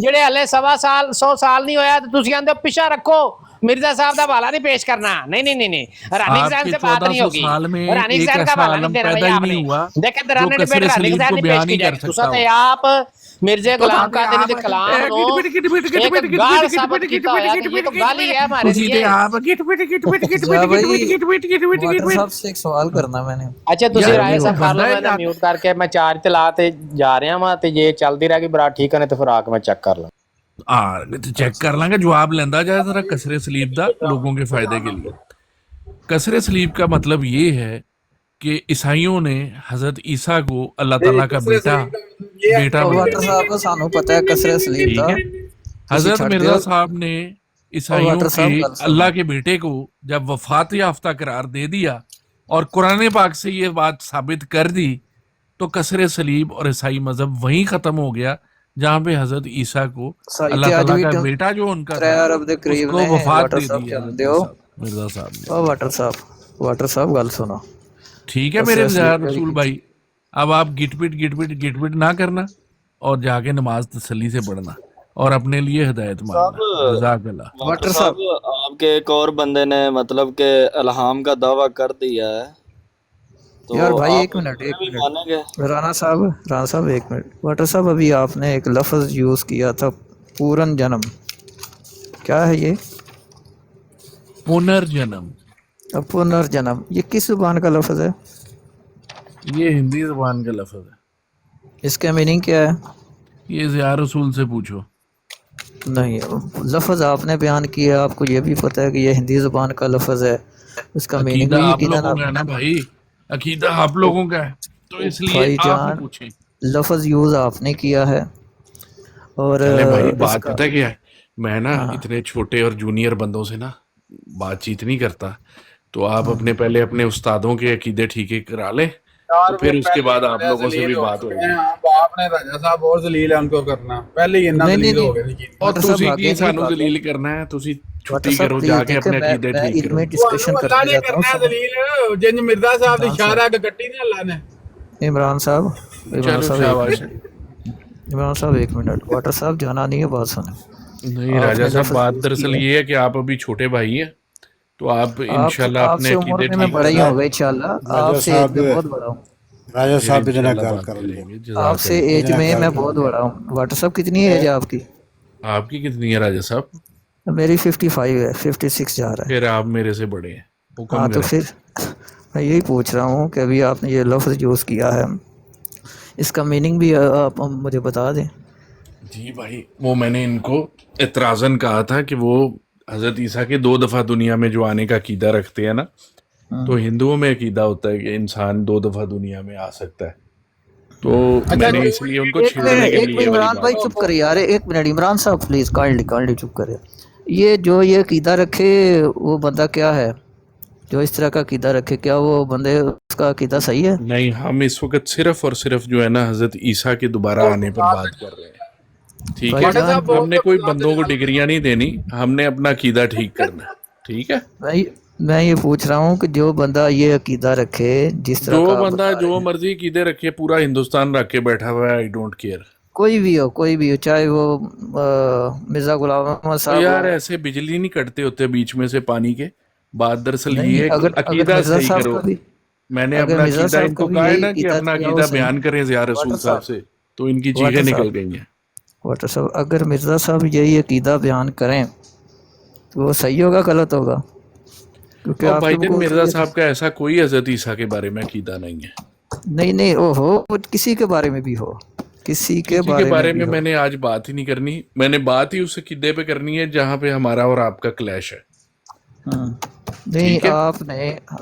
Speaker 2: ਜਿਹੜੇ ਹਲੇ 1.25 ਸਾਲ 100 ਸਾਲ ਨਹੀਂ ਹੋਇਆ ਤੇ ਤੁਸੀਂ ਕਹਿੰਦੇ ਹੋ ਪਿਛਾ ਰੱਖੋ, مرزا صاحب کا حوالہ نہیں پیش کرنا. نہیں رانی
Speaker 3: آپ
Speaker 2: صاحب
Speaker 3: کے
Speaker 2: سے بات نہیں
Speaker 3: 1400
Speaker 2: ہوگی.
Speaker 3: سال میں
Speaker 2: رانی
Speaker 3: ایک
Speaker 2: صاحب کا
Speaker 3: ایسا
Speaker 2: حوالہ نہیں
Speaker 3: عالم
Speaker 2: دینا
Speaker 3: پیدا
Speaker 2: بھائی
Speaker 3: ہی
Speaker 2: آپ
Speaker 3: نہیں
Speaker 2: نے.
Speaker 3: ہوا
Speaker 2: دیکھیں
Speaker 3: جو
Speaker 2: درانے
Speaker 3: قصر
Speaker 2: ڈبیٹ رانی
Speaker 3: سلیم
Speaker 2: صاحب
Speaker 3: کو
Speaker 2: نہیں
Speaker 3: بیان
Speaker 2: پیش
Speaker 3: ہی
Speaker 2: کی
Speaker 3: کر
Speaker 2: جائے.
Speaker 3: سکتا
Speaker 2: تے
Speaker 3: ہو.
Speaker 2: آپ مرزا غلام قادری دے کلام نو ایک گال ثابت کیتا ہویا کہ یہ تو گال ہی ہے ہمارے
Speaker 3: تسی تے
Speaker 2: لیے.
Speaker 3: آپ گٹ پٹ
Speaker 5: جا بھائی واٹر صاحب سے ایک سوال کرنا میں نے.
Speaker 2: اچھا تسی
Speaker 3: یار
Speaker 2: رائے
Speaker 3: وہ
Speaker 2: صاحب کر
Speaker 3: بندہ
Speaker 2: لو,
Speaker 3: ہے
Speaker 2: میں
Speaker 3: جا-
Speaker 2: میوٹ کر کے میں چارج تے لا تے جا رہا ہاں تے یہ چلدی رہ گئی برا ٹھیک ہے, تے پھر آ کے میں چیک کر لوں.
Speaker 3: چیک کر لیں گے. جواب لینا جائے ذرا کسر سلیب دا لوگوں کے فائدے کے لیے. کسر سلیب کا مطلب یہ ہے کہ عیسائیوں نے حضرت عیسیٰ کو اللہ تعالیٰ کا بیٹا
Speaker 5: واٹر
Speaker 3: مانا.
Speaker 5: صاحب سانو پتہ ہے کسرے سلیب
Speaker 3: ٹھیک
Speaker 5: دا.
Speaker 3: ہے,
Speaker 5: تسی
Speaker 3: حضرت
Speaker 5: چھڈ
Speaker 3: مرزا
Speaker 5: دیو.
Speaker 3: صاحب نے
Speaker 5: او
Speaker 3: عیسائیوں
Speaker 5: واٹر
Speaker 3: کے
Speaker 5: صاحب گل سنو.
Speaker 3: اللہ کے بیٹے کو جب وفات یافتہ قرار دے دیا اور قرآن پاک سے یہ بات ثابت کر دی, تو کسر صلیب اور عیسائی مذہب وہیں ختم ہو گیا جہاں پہ حضرت عیسیٰ کو
Speaker 5: سائی
Speaker 3: اللہ
Speaker 5: تے اج
Speaker 3: تعالیٰ
Speaker 5: بھی
Speaker 3: کا بیٹا جو ان کا
Speaker 5: 3
Speaker 3: تھا
Speaker 5: ارب دے
Speaker 3: اس
Speaker 5: قریب
Speaker 3: کو
Speaker 5: نے.
Speaker 3: وفات
Speaker 5: واٹر
Speaker 3: دے
Speaker 5: صاحب
Speaker 3: دی
Speaker 5: جان
Speaker 3: حضرت
Speaker 5: دیو.
Speaker 3: عیسیٰ مرزا صاحب نے.
Speaker 5: او واٹر صاحب گل سنو.
Speaker 3: ٹھیک ہے میرے
Speaker 5: کسرے سلیب
Speaker 3: رسول بھائی, اب آپ گٹ پٹ نہ کرنا اور جا کے نماز تسلی سے پڑھنا اور اپنے لیے ہدایت مانگنا. جزاک اللہ.
Speaker 5: واٹر
Speaker 6: واٹر
Speaker 5: صاحب
Speaker 6: صاحب آپ کے ایک اور بندے نے مطلب کہ الہام کا دعویٰ کر دیا ہے, تو
Speaker 5: یار بھائی
Speaker 6: آپ
Speaker 5: ایک
Speaker 6: اس
Speaker 5: منٹ
Speaker 6: پہ بھی مانیں گے؟
Speaker 5: رانا صاحب ایک منٹ. واٹر صاحب ابھی آپ نے ایک لفظ یوز کیا تھا پورن جنم, کیا ہے یہ؟
Speaker 3: پنرجنم,
Speaker 5: پنرجنم, یہ کس زبان کا لفظ ہے؟
Speaker 3: یہ ہندی زبان کا لفظ ہے.
Speaker 5: اس کا میننگ کیا ہے؟
Speaker 3: یہ ضیاء رسول سے پوچھو.
Speaker 5: نہیں, لفظ آپ نے بیان کیا, آپ کو یہ بھی پتہ ہے کہ یہ ہندی زبان کا لفظ ہے. اس کا میننگ
Speaker 3: عقیدہ
Speaker 5: بھی
Speaker 3: آپ
Speaker 5: یقیناً
Speaker 3: لوگوں کا ہے نا بھائی, عقیدہ آپ لوگوں کا ہے, تو اس لیے
Speaker 5: بھائی
Speaker 3: آپ
Speaker 5: جان
Speaker 3: پوچھیں.
Speaker 5: لفظ یوز آپ نے کیا ہے. اور
Speaker 3: چلے بھائی,
Speaker 5: اس
Speaker 3: بات
Speaker 5: کا
Speaker 3: پتہ کیا ہے, میں نا
Speaker 5: ہاں
Speaker 3: اتنے چھوٹے اور جونیئر بندوں سے نا بات چیت نہیں کرتا, تو آپ اپنے پہلے اپنے استادوں کے عقیدے ٹھیکے کرا لیں, تو
Speaker 4: 4
Speaker 3: پھر
Speaker 4: منٹ
Speaker 3: اس کے
Speaker 4: پہلے
Speaker 3: بعد
Speaker 4: ہی
Speaker 3: آپ
Speaker 4: بڑے
Speaker 3: لوگوں سے بھی
Speaker 4: ذلیل ہو
Speaker 3: بات
Speaker 4: چکے
Speaker 3: ہوگی.
Speaker 4: ہیں. اب آپ نے راجا صاحب اور ذلیل ہم کو کرنا, پہلے ہی اتنا
Speaker 5: نہیں
Speaker 4: ذلیل
Speaker 5: نہیں
Speaker 4: ہو گئے تھے.
Speaker 3: اور
Speaker 5: واٹر صاحب
Speaker 3: تسی
Speaker 5: آگے
Speaker 3: کی
Speaker 5: نہیں
Speaker 3: سانو
Speaker 5: بھاگے.
Speaker 3: دلیل کرنا ہے, تسی
Speaker 5: واٹر
Speaker 3: چھٹی
Speaker 5: صاحب
Speaker 3: کرو,
Speaker 5: پلیز
Speaker 3: جا کے
Speaker 5: دیکھیں
Speaker 3: اپنے عقیدے
Speaker 5: میں
Speaker 3: ٹھیک کرو.
Speaker 5: علمی ڈسکشن
Speaker 4: اللہ
Speaker 5: کرنے
Speaker 4: نے
Speaker 5: جاتا ہوں.
Speaker 4: کرنا
Speaker 5: سنو
Speaker 4: ذلیل, جن مرزا صاحب
Speaker 5: عمران
Speaker 4: اشارہ
Speaker 5: صاحب
Speaker 4: کٹی نا اللہ نے.
Speaker 5: عمران
Speaker 3: چلو
Speaker 5: صاحب ایک
Speaker 3: شاباش ہے.
Speaker 5: منٹ. عمران صاحب ایک منٹ. واٹر صاحب جانا نہیں ہے, بات سنیں.
Speaker 3: نہیں
Speaker 5: آپ
Speaker 3: راجہ
Speaker 5: نے
Speaker 3: صاحب,
Speaker 5: لفظ
Speaker 3: بات
Speaker 5: یوز
Speaker 3: دراصل
Speaker 5: کیا ہے.
Speaker 3: یہ ہے کہ آپ ابھی چھوٹے بھائی ہیں, تو آپ انشاءاللہ
Speaker 5: آپ
Speaker 3: اپنے
Speaker 5: سے عمر
Speaker 3: عقیدے
Speaker 5: میں
Speaker 3: ٹھیک
Speaker 5: بڑا ہی
Speaker 3: کریں,
Speaker 5: ہوں گا انشاءاللہ. آپ
Speaker 1: راجہ
Speaker 5: سے ایج
Speaker 1: صاحب
Speaker 5: میں بہت بڑا ہوں.
Speaker 1: راجہ
Speaker 3: پھر
Speaker 1: صاحب ادنا
Speaker 3: انشاءاللہ
Speaker 1: گل
Speaker 3: بات
Speaker 1: کرن
Speaker 3: کریں
Speaker 1: دو.
Speaker 3: گے.
Speaker 5: آپ
Speaker 3: جزاک
Speaker 5: سے
Speaker 3: اللہ.
Speaker 5: ایج
Speaker 1: ادنا
Speaker 5: میں
Speaker 1: گل
Speaker 5: میں
Speaker 1: کرن
Speaker 5: بہت
Speaker 1: دو.
Speaker 5: بڑا ہوں. واٹر صاحب کتنی ایج ہے آپ کی؟
Speaker 3: آپ کی کتنی ہے راجہ صاحب؟
Speaker 5: میری 55 ہے, 56 جا رہا ہے.
Speaker 3: پھر آپ میرے سے بڑے ہیں,
Speaker 5: ہاں
Speaker 3: حکم
Speaker 5: تو
Speaker 3: کریں.
Speaker 5: پھر میں یہی پوچھ رہا ہوں کہ ابھی آپ نے یہ لفظ یوز کیا ہے, اس کا میننگ بھی آپ مجھے بتا دیں.
Speaker 3: جی بھائی, وہ میں نے ان کو اعتراضاً کہا تھا کہ وہ حضرت عیسیٰ کے 2 دفعہ دنیا میں جو آنے کا عقیدہ رکھتے ہیں نا, تو ہندوؤں میں عقیدہ ہوتا ہے کہ انسان 2 دفعہ دنیا میں آ سکتا ہے, تو میں نے اس لیے ان کو چھیڑنے کے
Speaker 5: ایک
Speaker 3: لیے
Speaker 5: منٹ
Speaker 3: یہ والی
Speaker 5: عمران بھائی
Speaker 3: بات.
Speaker 5: چپ کرے یار, ایک منٹ عمران صاحب پلیز کائنڈلی چپ کرے. یہ جو یہ عقیدہ رکھے وہ بندہ کیا ہے جو اس طرح کا عقیدہ رکھے؟ کیا وہ بندے اس کا عقیدہ صحیح ہے؟
Speaker 3: نہیں, ہم اس وقت صرف اور صرف جو ہے نا حضرت عیسیٰ کے دوبارہ آنے پر بات کر رہے ہیں. ٹھیک ہے,
Speaker 5: بھائی جان
Speaker 3: ہم نے کوئی بندوں کو ڈگریاں نہیں دینی, ہم نے اپنا عقیدہ ٹھیک کرنا ہے. ٹھیک ہے,
Speaker 5: میں یہ پوچھ رہا ہوں کہ جو بندہ یہ عقیدہ رکھے جس طرح
Speaker 3: جو
Speaker 5: کا آپ
Speaker 3: بندہ
Speaker 5: بتا رہے
Speaker 3: جو
Speaker 5: ہیں,
Speaker 3: مرضی عقیدے رکھے, پورا ہندوستان رکھ کے بیٹھا ہوا ہے, آئی ڈونٹ کیئر.
Speaker 5: کوئی بھی ہو, چاہے وہ مرزا غلام احمد
Speaker 3: اور
Speaker 5: صاحب
Speaker 3: یار
Speaker 5: ہو.
Speaker 3: ایسے بجلی نہیں کٹتے ہوتے بیچ میں سے پانی کے. بات دراصل یہ
Speaker 5: نہیں,
Speaker 3: ہے کہ
Speaker 5: اگر
Speaker 3: عقیدہ
Speaker 5: مرزا
Speaker 3: صحیح
Speaker 5: صاحب
Speaker 3: کرو.
Speaker 5: کا بھی
Speaker 3: میں نے
Speaker 5: اگر
Speaker 3: اپنا
Speaker 5: مرزا
Speaker 3: عقیدہ
Speaker 5: صاحب
Speaker 3: ان
Speaker 5: کا
Speaker 3: کو
Speaker 5: بھی
Speaker 3: کہا ہے
Speaker 5: یہی
Speaker 3: نا کہ
Speaker 5: عقیدہ
Speaker 3: اپنا
Speaker 5: تھا
Speaker 3: عقیدہ
Speaker 5: اسے.
Speaker 3: بیان کریں ضیاء رسول صاحب سے, تو ان کی چیخیں نکل گئی ہیں.
Speaker 5: واٹر صاحب اگر مرزا صاحب یہی عقیدہ بیان کریں تو وہ صحیح ہوگا غلط ہوگا؟ کیونکہ
Speaker 3: اور
Speaker 5: آپ کے
Speaker 3: بھائی جان,
Speaker 5: بقول سے
Speaker 3: مرزا
Speaker 5: یہ
Speaker 3: صاحب کا ایسا کوئی حضرت عیسیٰ کے بارے میں عقیدہ نہیں ہے.
Speaker 5: نہیں او ہو, کسی کے بارے میں بھی ہو, کسی کے
Speaker 3: کسی کے
Speaker 5: بارے میں
Speaker 3: بارے
Speaker 5: بھی
Speaker 3: میں
Speaker 5: ہو.
Speaker 3: میں نے آج بات ہی نہیں کرنی. میں نے بات ہی اس عقیدے پہ کرنی ہے جہاں پہ ہمارا اور آپ کا کلیش ہے.
Speaker 5: نہیں,
Speaker 3: ٹھیک ہے,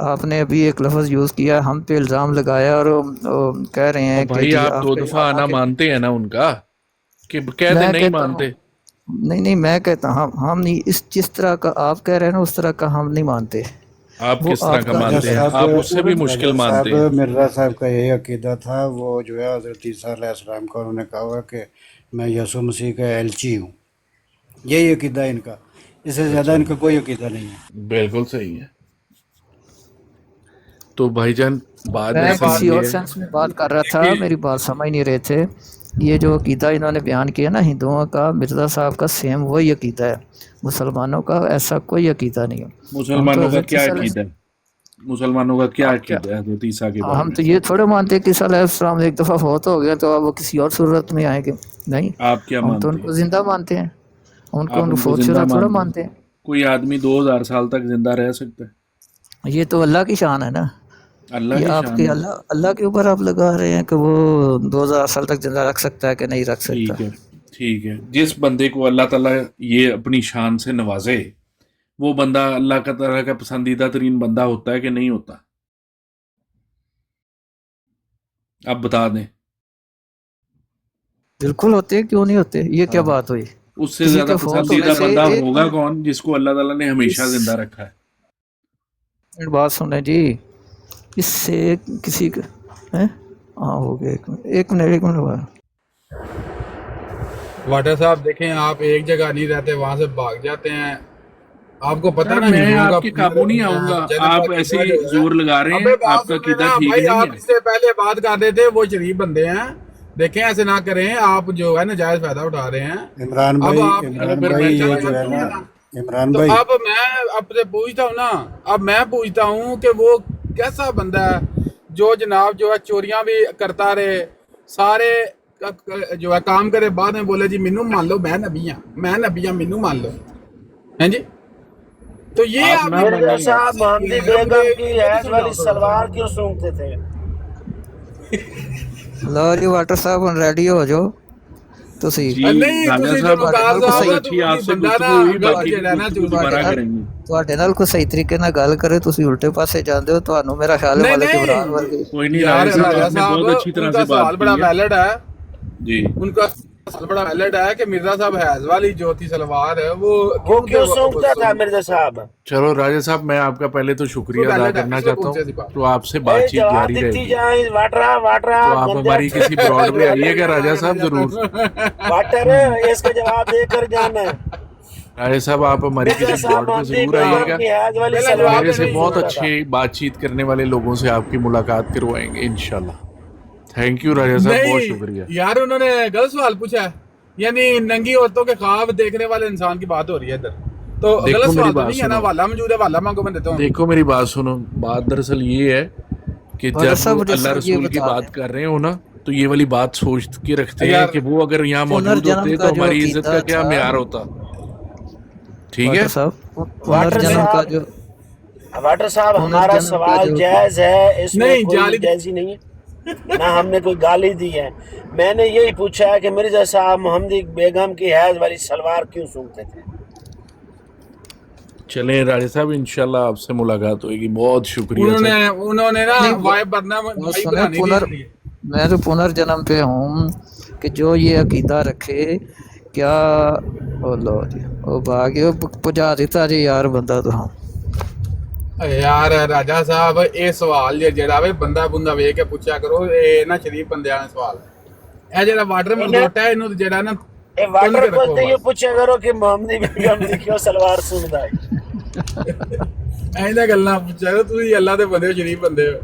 Speaker 5: آپ نے ابھی ایک لفظ یوز کیا, ہم پہ الزام لگایا اور کہہ رہے
Speaker 3: اور
Speaker 5: ہیں کہ
Speaker 3: بھائی
Speaker 5: جی
Speaker 3: آپ 2
Speaker 5: آپ کے
Speaker 3: دفعہ آنا مانتے ہیں نا ان کا, کہ کہتے
Speaker 5: میں
Speaker 3: نہیں
Speaker 5: کہتا ہوں
Speaker 3: مانتے.
Speaker 5: نہیں میں کہتا ہوں ہم نہیں, جس طرح کا آپ کہہ رہے ہیں نا اس طرح کا ہم نہیں مانتے.
Speaker 3: آپ
Speaker 5: وہ
Speaker 3: کس طرح
Speaker 5: آپ
Speaker 3: کا
Speaker 5: کا
Speaker 1: راجہ
Speaker 3: مانتے ہیں؟
Speaker 1: صاحب
Speaker 3: آپ اس سے بھی مشکل
Speaker 1: راجہ صاحب
Speaker 3: مانتے ہیں.
Speaker 1: مرزا صاحب کا یہی عقیدہ تھا. وہ جو ہے حضرت عیسیٰ علیہ السلام کا انہوں نے کہا ہوا کہ میں یسوع مسیح کا ایلچی ہوں. یہی عقیدہ ان کا, اس سے زیادہ
Speaker 3: اچھا
Speaker 1: ان
Speaker 3: جی,
Speaker 1: کا کوئی عقیدہ نہیں ہے.
Speaker 3: بالکل صحیح ہے. تو بھائی جان, بات
Speaker 5: میں
Speaker 3: دراصل
Speaker 5: کسی اور
Speaker 3: یہ ہے.
Speaker 5: سینس میں بات کر رہا تھا, میری بات سمجھ نہیں رہے تھے. یہ جو عقیدہ انہوں نے بیان کیا نا ہندوؤں کا، مرزا صاحب کا سیم وہی عقیدہ ہے، مسلمانوں کا ایسا کوئی عقیدہ نہیں ہے۔
Speaker 3: مسلمانوں کا کیا عقیدہ ہے؟ مسلمانوں کا کیا عقیدہ ہے حضرت عیسیٰ کے بارے
Speaker 5: ہم
Speaker 3: میں؟
Speaker 5: تو یہ تھوڑے مانتے کہ عیسیٰ علیہ السلام ایک دفعہ فوت ہو گیا تو اب وہ کسی اور صورت میں آئیں گے، نہیں،
Speaker 3: آپ کیا
Speaker 5: ہم تو ان
Speaker 3: مانتے
Speaker 5: کو
Speaker 3: ہیں؟
Speaker 5: زندہ مانتے ہیں، ان کو
Speaker 3: آپ
Speaker 5: ان
Speaker 3: ان کو
Speaker 5: فوت
Speaker 3: زندہ
Speaker 5: شدہ تھوڑا
Speaker 3: مانتے ہیں؟
Speaker 5: مانتے ہیں۔
Speaker 3: کوئی آدمی 2000 سال تک زندہ رہ سکتا ہے؟
Speaker 5: یہ تو اللہ کی شان ہے نا،
Speaker 3: اللہ
Speaker 5: یہ
Speaker 3: کی
Speaker 5: آپ
Speaker 3: شان
Speaker 5: کے
Speaker 3: ہے۔
Speaker 5: اللہ کے اوپر آپ لگا رہے ہیں کہ وہ 2000 سال تک زندہ رکھ سکتا ہے کہ نہیں رکھ سکتا۔
Speaker 3: ٹھیک ہے، ٹھیک ہے، جس بندے کو اللہ تعالیٰ یہ اپنی شان سے نوازے، وہ بندہ اللہ کا تعالیٰ کا پسندیدہ ترین بندہ ہوتا ہے کہ نہیں ہوتا؟ آپ بتا دیں۔
Speaker 5: بالکل ہوتے ہیں، کیوں نہیں ہوتے، یہ کیا
Speaker 3: ہاں،
Speaker 5: بات ہوئی؟
Speaker 3: اس سے
Speaker 5: کسی
Speaker 3: زیادہ
Speaker 5: کے فوت ہونے
Speaker 3: پسندیدہ
Speaker 5: سے
Speaker 3: بندہ
Speaker 5: ایک
Speaker 3: ہوگا کون جس کو اللہ تعالیٰ نے ہمیشہ زندہ رکھا ہے؟
Speaker 5: منٹ بات سنیں جی، اس سے کسی کا ہاں ہو گیا، ایک منٹ ہوا۔
Speaker 4: واٹر صاحب دیکھیں، آپ ایک جگہ نہیں رہتے، وہاں سے بھاگ جاتے ہیں۔ آپ کو پتہ
Speaker 3: سر
Speaker 4: نا
Speaker 3: میں
Speaker 4: ہندوؤں
Speaker 3: آپ
Speaker 4: کا
Speaker 3: کے قابو نہیں آؤں گا،
Speaker 4: جنم کا
Speaker 3: آپ
Speaker 4: عقیدہ
Speaker 3: ایسے ہی
Speaker 4: جو ہے،
Speaker 3: زور لگا رہے
Speaker 4: ابے
Speaker 3: ہیں،
Speaker 4: بات
Speaker 3: آپ کا
Speaker 4: سنیں
Speaker 3: عقیدہ
Speaker 4: نا
Speaker 3: ٹھیک
Speaker 4: بھائی،
Speaker 3: نہیں
Speaker 4: آپ
Speaker 3: ہے۔
Speaker 4: اس سے پہلے بات کر رہے تھے، وہ شریف بندے ہیں، دیکھیں ایسے نہ کریں، آپ جو ہے ناجائز فائدہ اٹھا رہے ہیں۔
Speaker 1: عمران
Speaker 4: اب
Speaker 1: بھائی،
Speaker 4: آپ
Speaker 1: عمران
Speaker 3: پھر
Speaker 1: بھائی
Speaker 3: میں
Speaker 1: یہ
Speaker 3: چلا
Speaker 1: جو ہے
Speaker 3: جاتا
Speaker 1: نا،
Speaker 3: ہوں۔
Speaker 1: عمران
Speaker 4: تو
Speaker 1: بھائی
Speaker 4: اب میں آپ سے پوچھتا ہوں نا، اب میں پوچھتا ہوں کہ وہ کیسا بندہ ہے جو جناب جو ہے چوریاں بھی کرتا رہے، سارے جو ہے کام کرے، بعد میں بولے جی مینو مان لو، میں نبی ہوں مینو مان لو، ہیں جی؟ تو یہ
Speaker 3: آپ
Speaker 4: آپ
Speaker 3: نہ
Speaker 4: کی
Speaker 7: مرزا
Speaker 3: مانیے گا۔
Speaker 7: صاحب محمدی بیگم کی حیض والی سلوار کیوں سونگتے تھے؟
Speaker 5: لو جی واٹر صاحب ہن ریڈی ہو جاؤ تسی،
Speaker 3: جی
Speaker 4: نہیں
Speaker 3: راجہ
Speaker 4: تسی جو
Speaker 3: صاحب،
Speaker 5: ਤੁਹਾਡੇ
Speaker 4: وقار
Speaker 5: ਨਾਲ ਕੋਈ
Speaker 3: بہت
Speaker 4: صاحب
Speaker 5: صحیح
Speaker 4: ہے
Speaker 3: اچھی
Speaker 4: تو
Speaker 3: آپ سے
Speaker 4: بندہ نا
Speaker 3: گفتگو ہوئی،
Speaker 4: اگر
Speaker 3: باقی
Speaker 4: جو
Speaker 3: کی
Speaker 4: رہنا
Speaker 3: گفتگو
Speaker 4: چاہیے
Speaker 3: دوبارہ
Speaker 5: ਨਾਲ
Speaker 3: کریں گے۔
Speaker 5: ਤੁਹਾਡੇ ਨਾਲ ਕੋਈ ਸਹੀ ਤਰੀਕੇ ਨਾਲ ਗੱਲ ਕਰੇ ਤੁਸੀਂ ਉਲਟੇ ਪਾਸੇ ਜਾਂਦੇ ਹੋ, ਤੁਹਾਨੂੰ ਮੇਰਾ ਖਿਆਲ ہے
Speaker 4: نہیں
Speaker 5: ملک عمران
Speaker 4: نہیں
Speaker 5: ورگے
Speaker 3: کوئی نہیں
Speaker 4: یار
Speaker 3: راجہ صاحب،
Speaker 4: راجہ
Speaker 3: آپ نے
Speaker 4: صاحب
Speaker 3: بہت اچھی
Speaker 4: ان
Speaker 3: طرح
Speaker 4: کا
Speaker 3: سے بات
Speaker 4: سوال
Speaker 3: کی
Speaker 4: بڑا
Speaker 3: ہے۔
Speaker 4: ویلڈ ہے،
Speaker 3: جی،
Speaker 4: ان کا سوال بڑا ویلڈ ہے کہ مرزا صاحب حیض والی جو تھی سلوار ہے وہ
Speaker 7: وہ کیوں
Speaker 4: تھے
Speaker 7: سونگتا تھا مرزا صاحب؟
Speaker 3: چلو راجہ صاحب، میں آپ کا پہلے تو شکریہ ادا
Speaker 4: ویلڈ ہے،
Speaker 3: کرنا
Speaker 4: اس میں
Speaker 3: چاہتا
Speaker 4: کون سی
Speaker 3: ہوں،
Speaker 4: ایسی بات؟
Speaker 3: تو آپ سے
Speaker 7: اے
Speaker 3: بات چیت
Speaker 7: جواب
Speaker 3: جاری رہے
Speaker 7: دیتی
Speaker 3: گی۔
Speaker 7: جائیں، واٹر
Speaker 3: تو آپ
Speaker 7: بندے
Speaker 3: ہماری کسی براڈ پہ آئیے گا راجہ صاحب ضرور۔
Speaker 7: واٹر اس کا جواب دے کر جانا ہے۔
Speaker 3: راجہ صاحب، آپ ہماری
Speaker 7: مرزا
Speaker 3: کسی
Speaker 7: صاحب
Speaker 3: براڈ پہ
Speaker 7: محمدی
Speaker 3: ضرور آئیے
Speaker 7: بیگم
Speaker 3: گا۔
Speaker 7: کی حیض والی
Speaker 4: پہلا
Speaker 7: سلوار
Speaker 4: جواب
Speaker 3: میرے سے
Speaker 7: کیوں
Speaker 3: بہت
Speaker 7: سونگتا تھا؟
Speaker 3: اچھے بات چیت کرنے والے لوگوں سے آپ کی ملاقات کروائیں گے انشاءاللہ۔ تھینک یو راجہ صاحب، بہت
Speaker 4: نہیں
Speaker 3: شکریہ۔
Speaker 4: یار، انہوں نے غلط سوال پوچھا ہے، یعنی ننگی عورتوں کے خواب دیکھنے والے انسان کی بات ہو رہی ہے ادھر، تو
Speaker 3: دیکھو
Speaker 4: غلط
Speaker 3: میری
Speaker 4: سوال تو
Speaker 3: بات
Speaker 4: نہیں ہے نا؟
Speaker 3: سنو،
Speaker 4: والا موجود ہے، والا مانگو، میں دیتا ہوں۔
Speaker 3: دیکھو میری بات سنو، بات دراصل یہ ہے کہ
Speaker 5: واٹر
Speaker 3: جب
Speaker 5: صاحب مجھے
Speaker 3: اللہ
Speaker 5: صرف یہ
Speaker 3: رسول کی
Speaker 5: بتا
Speaker 3: بات
Speaker 5: دیں،
Speaker 3: کر رہے ہو نا، تو یہ والی بات سوچ کے رکھتے ہیں
Speaker 4: یار
Speaker 3: کہ وہ اگر یہاں موجود
Speaker 5: پنرجنم
Speaker 3: ہوتے
Speaker 5: کا
Speaker 3: تو
Speaker 5: جو
Speaker 3: ہماری عزت کا
Speaker 5: عقیدہ
Speaker 3: کیا
Speaker 5: تھا
Speaker 3: معیار ہوتا۔ ٹھیک ہے؟
Speaker 5: واٹر صاحب،
Speaker 7: واٹر
Speaker 5: پنرجنم کا
Speaker 7: صاحب،
Speaker 5: جو
Speaker 7: واٹر صاحب ہمارا
Speaker 5: پنرجنم کا
Speaker 7: سوال
Speaker 5: جو
Speaker 7: جائز ہے، اس میں
Speaker 4: نہیں
Speaker 7: کوئی
Speaker 4: جعلی
Speaker 7: جائزی نہیں ہے، نہ ہم نے کوئی گالی دی ہے۔ میں نے یہی پوچھا ہے کہ مرزا صاحب محمدی بیگم کی حیض والی سلوار کیوں سونگتے تھے؟
Speaker 3: چلیں راجہ صاحب، انشاءاللہ آپ سے ملاقات ہوئے گی، بہت شکریہ سر۔
Speaker 4: انہوں نے نا
Speaker 5: نہیں
Speaker 4: وائب بننا
Speaker 5: وہ
Speaker 4: بھائی
Speaker 5: سنیں،
Speaker 4: بنانی تھی اس لیے۔
Speaker 5: میں تو پنرجنم پہ ہوں کہ جو یہ عقیدہ رکھے کیا او لو جی او باغ پجا دیتا جی یار بندہ تو ہم
Speaker 4: یار راجا صاحب، یہ سوال جڑا وے بندہ بندہ ویکھ کے پوچھا کرو، اے نا شریف بندیاں نے سوال، اے جڑا واٹر منگوٹا ہے اینو جڑا نا
Speaker 7: اے
Speaker 4: تن
Speaker 7: واٹر
Speaker 4: کے
Speaker 7: کو
Speaker 4: رکھو
Speaker 7: تو یہ
Speaker 4: بس،
Speaker 7: پوچھا کرو کہ محمدی بیگم دی کیوں سلوار سونگدا ہے؟
Speaker 4: ایسا گلاں پوچھا کرو، تسی اللہ دے بندے ہو، شریف بندے ہو۔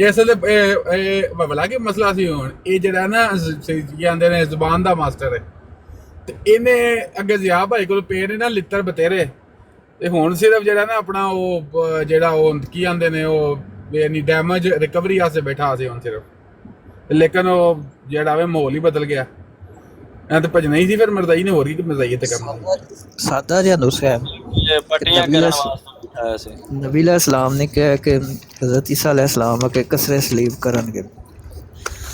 Speaker 4: اصل بلا کے مسئلہ سی ہون، یہ جڑا نا کی آندے نے زبان دا ماسٹر ہے، تے اینے اگے ضیاء بھائی کول پے نے نا لتر بتیرے، تے ہن صرف جڑا نا اپنا او جڑا او کی آندے نے او یعنی ڈیمیج ریکوری واسطے بیٹھا سی ہن صرف، لیکن او جڑا وے ماحول ہی بدل گیا، اے تے بھجنا ہی سی، پھر مرزائی نے ہور کی مرزائی تے کرنا سی۔
Speaker 5: سادہ جہا نسخہ ہے
Speaker 6: یہ
Speaker 5: کہ
Speaker 6: پٹیاں کرن واسطے بٹھایا سی۔
Speaker 5: نبی علیہ السلام نے کہا کہ حضرت عیسیٰ علیہ السلام کے کسرے سلیب کرن گے،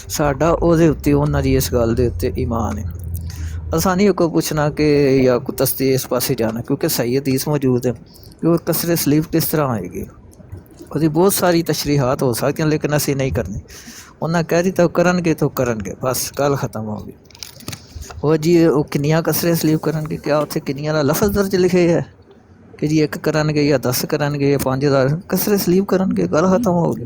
Speaker 5: ساڈا او دے اُتے انہاں دی اس گل دے اُتے ایمان ہے۔ آسانی کو پوچھنا کہ یا کوئی تصدیق اس پاسے جانا، کیونکہ صحیح حدیث موجود ہے کہ وہ کسرے سلیب کس طرح آئے گی، اور بہت ساری تشریحات ہو سکتی ہیں لیکن اسی نہیں کرنی، انہیں کہہ دیتا کرن گے بس گل ختم ہو گئی۔ وہ جی وہ کنیاں کسرے سلیب کرن گے، کیا اتنے کنیاں کا لفظ درج لکھے ہے کہ جی 1 کرن گے یا 10 کرن گے یا 5000 کسرے سلیب کرن گے، گل ختم ہو گئی۔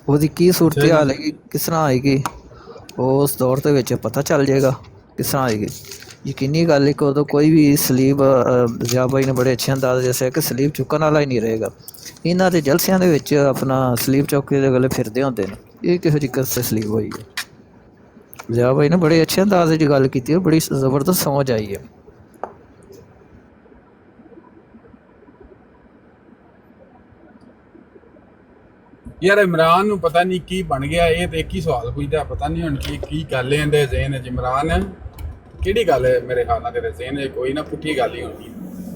Speaker 5: وہ کی صورت حال ہے گی، کس طرح آئے گی، وہ اس دور کے پتہ چل جائے گا کس طرح آئے گی۔ ਯਕੀਨੀ ਗੱਲ ਇੱਕ ਉਦੋਂ ਕੋਈ ਵੀ ਸਲੀਬ ਜ਼ਿਆ ਬਾਈ ਨੇ ਬੜੇ ਅੱਛੇ ਅੰਦਾਜ਼ ਦੱਸਿਆ ਕਿ ਸਲੀਬ ਚੁੱਕਣ ਵਾਲਾ ਹੀ ਨਹੀਂ ਰਹੇਗਾ। ਇਹਨਾਂ ਦੇ ਜਲਸਿਆਂ ਦੇ ਵਿੱਚ ਆਪਣਾ ਸਲੀਬ ਚੁੱਕ ਕੇ ਅਗਲੇ ਫਿਰਦੇ ਹੁੰਦੇ ਨੇ, ਇਹ ਕਿਹੋ ਜਿਹੀ ਕਸ ਸਲੀਬ ਹੋਈ ਹੈ। ਜ਼ਿਆ ਬਾਈ ਨੇ ਬੜੇ ਅੱਛੇ ਅੰਦਾਜ਼ 'ਚ ਗੱਲ ਕੀਤੀ ਹੈ, ਬੜੀ ਜ਼ਬਰਦਸਤ ਸਮਝ ਆਈ ਹੈ।
Speaker 4: ਯਾਰ ਇਮਰਾਨ ਨੂੰ ਪਤਾ ਨਹੀਂ ਕੀ ਬਣ ਗਿਆ, ਇਹ ਤੇ ਇੱਕ ਹੀ ਸਵਾਲ ਪੁੱਛਦਾ, ਪਤਾ ਨਹੀਂ ਹੁਣ ਕੀ ਗੱਲ ਹੈ ਇਹਦੇ ਜ਼ਿਹਨ 'ਚ। ਇਮਰਾਨ ਕਿਹੜੀ ਗੱਲ ਹੈ? ਮੇਰੇ ਖਿਆਲ ਨਾਲ ਤੇਰੇ ਜ਼ਿਹਨ 'ਚ ਕੋਈ ਨਾ ਪੁੱਠੀ ਗੱਲ ਹੀ ਹੋਣੀ।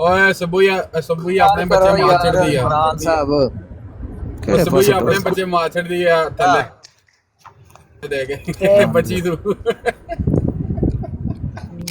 Speaker 4: ਓਏ ਸਬੂਈ ਆਪਣੇ ਬੱਚੇ ਮਾਰ ਛੱਡਦੀ ਆ।
Speaker 5: ਇਮਰਾਨ ਸਾਹਿਬ ਕਿਹੜੇ
Speaker 4: ਸਬੂਈ
Speaker 5: ਪਾਸੇ
Speaker 4: ਆਪਣੇ ਬੱਚੇ ਮਾਰ ਛੱਡਦੀ ਆ ਥੱਲੇ ਦੇ ਕੇ ਬੱਚੀ ਤੂੰ।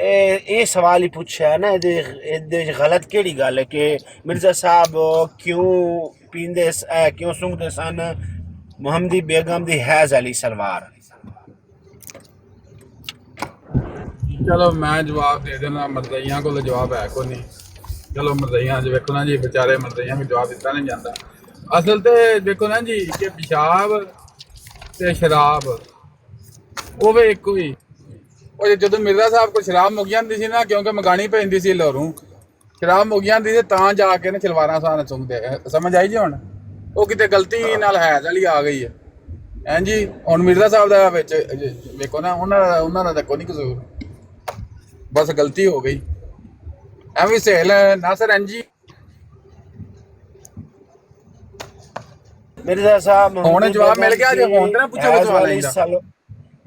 Speaker 7: ਇਹ ਸਵਾਲ ਹੀ ਪੁੱਛਿਆ ਨਾ, ਇਹਦੇ ਗਲਤ ਕਿਹੜੀ ਗੱਲ ਹੈ ਕਿ ਮਿਰਜ਼ਾ ਸਾਹਿਬ ਕਿਉਂ ਪੀਂਦੇ ਕਿਉਂ ਸੁੰਘਦੇ ਸਨ ਮੁਹੰਮਦੀ ਬੇਗਮ ਦੀ ਹੈਜ਼ ਵਾਲੀ ਸਲਵਾਰ?
Speaker 4: ਚਲੋ ਮੈਂ ਜਵਾਬ ਦੇ ਦੇਣਾ, ਮਰਜ਼ਈਆਂ ਕੋਲ ਜਵਾਬ ਹੈ ਕੋਈ ਨਹੀਂ। ਚਲੋ ਮਰਜ਼ਈਆਂ 'ਚ ਵੇਖੋ ਨਾ ਜੀ, ਵਿਚਾਰੇ ਮਰਜ਼ਈਆਂ ਨੂੰ ਜਵਾਬ ਦਿੱਤਾ ਨਹੀਂ ਜਾਂਦਾ। ਅਸਲ ਤੇ ਦੇਖੋ ਨਾ ਜੀ ਕਿ ਪਿਸ਼ਾਬ ਤੇ ਸ਼ਰਾਬ ਉਹ ਵੀ ਇੱਕੋ ਹੀ। ਉਹ ਜਦੋਂ ਮਿਰਜ਼ਾ ਸਾਹਿਬ ਕੋਲ ਸ਼ਰਾਬ ਮੁੱਕ ਜਾਂਦੀ ਸੀ ਨਾ, ਕਿਉਂਕਿ ਮੰਗਾਣੀ ਪੈਂਦੀ ਸੀ ਲੋਰੂ, ਸ਼ਰਾਬ ਮੁੱਕ ਜਾਂਦੀ ਸੀ ਤਾਂ ਜਾ ਕੇ ਨਾ ਸਲਵਾਰਾਂ ਸਾਨ ਚੁੰਗਦੇ। ਸਮਝ ਆਈ ਜੀ ਹੁਣ? ਉਹ ਕਿਤੇ ਗਲਤੀ ਨਾਲ ਹੈਜ਼ ਵਾਲੀ ਆ ਗਈ ਹੈ ਹੈਂ ਜੀ। ਹੁਣ ਮਿਰਜ਼ਾ ਸਾਹਿਬ ਦਾ ਵਿੱਚ ਵੇਖੋ ਨਾ, ਉਹਨਾਂ ਦਾ ਤਾਂ ਕੋਈ ਨਹੀਂ ਕਸੂਰ, ਬਸ ਗਲਤੀ ਹੋ ਗਈ। ਐਵੇਂ ਸਹੇਲ ਨਾਸਰ ਹਾਂਜੀ
Speaker 7: ਮਿਰਜ਼ਾ ਸਾਹਿਬ
Speaker 4: ਹੁਣ ਜਵਾਬ ਮਿਲ ਗਿਆ ਜੇ ਹੁਣ ਤਾਂ ਨਾ ਪੁੱਛੋ ਸਵਾਲ ਆਇੰਦਾ।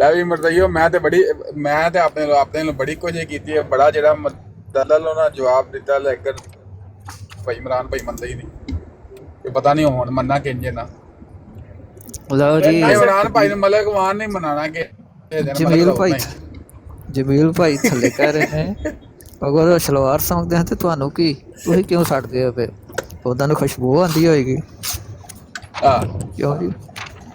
Speaker 4: ਲੈ ਵੀ ਮਰਜ਼ਈਓ, ਮੈਂ ਤੇ ਆਪਣੇ ਨੂੰ ਬੜੀ ਕੋਸ਼ਿਸ਼ ਕੀਤੀ ਹੈ, ਬੜਾ ਜਿਹੜਾ ਦਲਲ ਉਹਨਾਂ ਜਵਾਬ ਦਿੱਤਾ, ਲੇਕਿਨ ਭਾਈ ਇਮਰਾਨ ਭਾਈ ਮੰਨਦਾ ਹੀ ਨਹੀਂ। ਇਹ ਪਤਾ ਨਹੀਂ ਹੁਣ ਮੰਨਾ ਕਿੰਜ ਨਾ।
Speaker 5: ਲਓ ਜੀ
Speaker 4: ਇਮਰਾਨ ਭਾਈ ਨੂੰ ਮਲਕ ਵਾਨ ਨਹੀਂ ਮਨਾਣਾ ਕਿ
Speaker 5: ਜਮੀਲ ਭਾਈ ਥੱਲੇ ਕਹਿ ਰਹੇ ਨੇ ਅਗਰ ਸਲਵਾਰ ਸਮਝਦੇ ਹਾਂ ਤੇ ਤੁਹਾਨੂੰ ਕੀ, ਤੁਸੀਂ ਕਿਉਂ ਛੱਡਦੇ ਹੋ? ਫਿਰ ਉਹਦਾਂ ਨੂੰ ਖੁਸ਼ਬੂ ਆਉਂਦੀ ਹੋਏਗੀ। ਕਿਉਂ ਜੀ?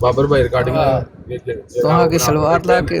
Speaker 4: ਬਾਬਰ ਭਾਈ ਰਿਕਾਰਡਿੰਗ
Speaker 5: ਤੁਹਾਂ ਕੇ ਸਲਵਾਰ ਲਾ ਕੇ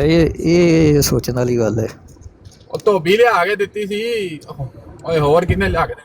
Speaker 5: ਇਹ ਸੋਚਣ ਵਾਲੀ ਗੱਲ ਹੈ।
Speaker 4: ਉਹ ਧੋਬੀ ਲਿਆ ਕੇ ਦਿੱਤੀ ਸੀ। ਓਏ ਹੋਰ ਕਿੰਨੇ ਲਿਆ ਕੇ ਦਿੱਤੀ?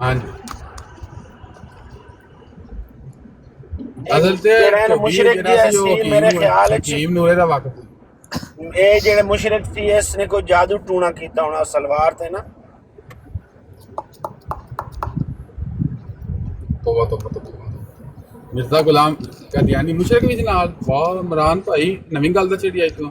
Speaker 4: ਹਾਂਜੀ ਅਸਲ ਤੇ
Speaker 7: ਜਿਹੜਾ ਮੁਸ਼ਰਿਕ ਦੀ ਸੀ ਮੇਰੇ ਖਿਆਲ ਵਿੱਚ
Speaker 4: ਹਕੀਮ ਨੂਰੇ ਦਾ ਵਕਤ
Speaker 7: ਇਹ ਜਿਹੜੇ ਮੁਸ਼ਰਿਕ ਸੀ ਇਸ ਨੇ ਕੋਈ ਜਾਦੂ ਟੂਣਾ ਕੀਤਾ ਹੋਣਾ ਸਲਵਾਰ ਤੇ ਨਾ।
Speaker 4: ਤੋਬਾ ਮਿਰਜ਼ਾ ਗੁਲਾਮ ਕਾਦੀਆਨੀ ਮੁਸ਼ਰਿਕ ਵੀ ਸੀ ਨਾਲ। ਵਾਹ ਇਮਰਾਨ ਭਾਈ ਨਵੀਂ ਗੱਲ ਦਾ ਛੇੜੀ ਆਈ ਤੂੰ।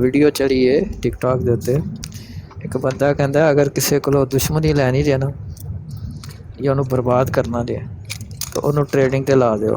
Speaker 5: ਵੀਡੀਓ ਚੜੀ ਏ ਟਿਕਟੌਕ ਦੇ ਉੱਤੇ ਇੱਕ ਬੰਦਾ ਕਹਿੰਦਾ ਅਗਰ ਕਿਸੇ ਕੋਲੋਂ ਦੁਸ਼ਮਣੀ ਲੈਣੀ ਜੇ ਨਾ ਜਾਂ ਉਹਨੂੰ ਬਰਬਾਦ ਕਰਨਾ ਜੇ ਤਾਂ ਉਹਨੂੰ ਟ੍ਰੇਡਿੰਗ ਤੇ ਲਾ ਦਿਓ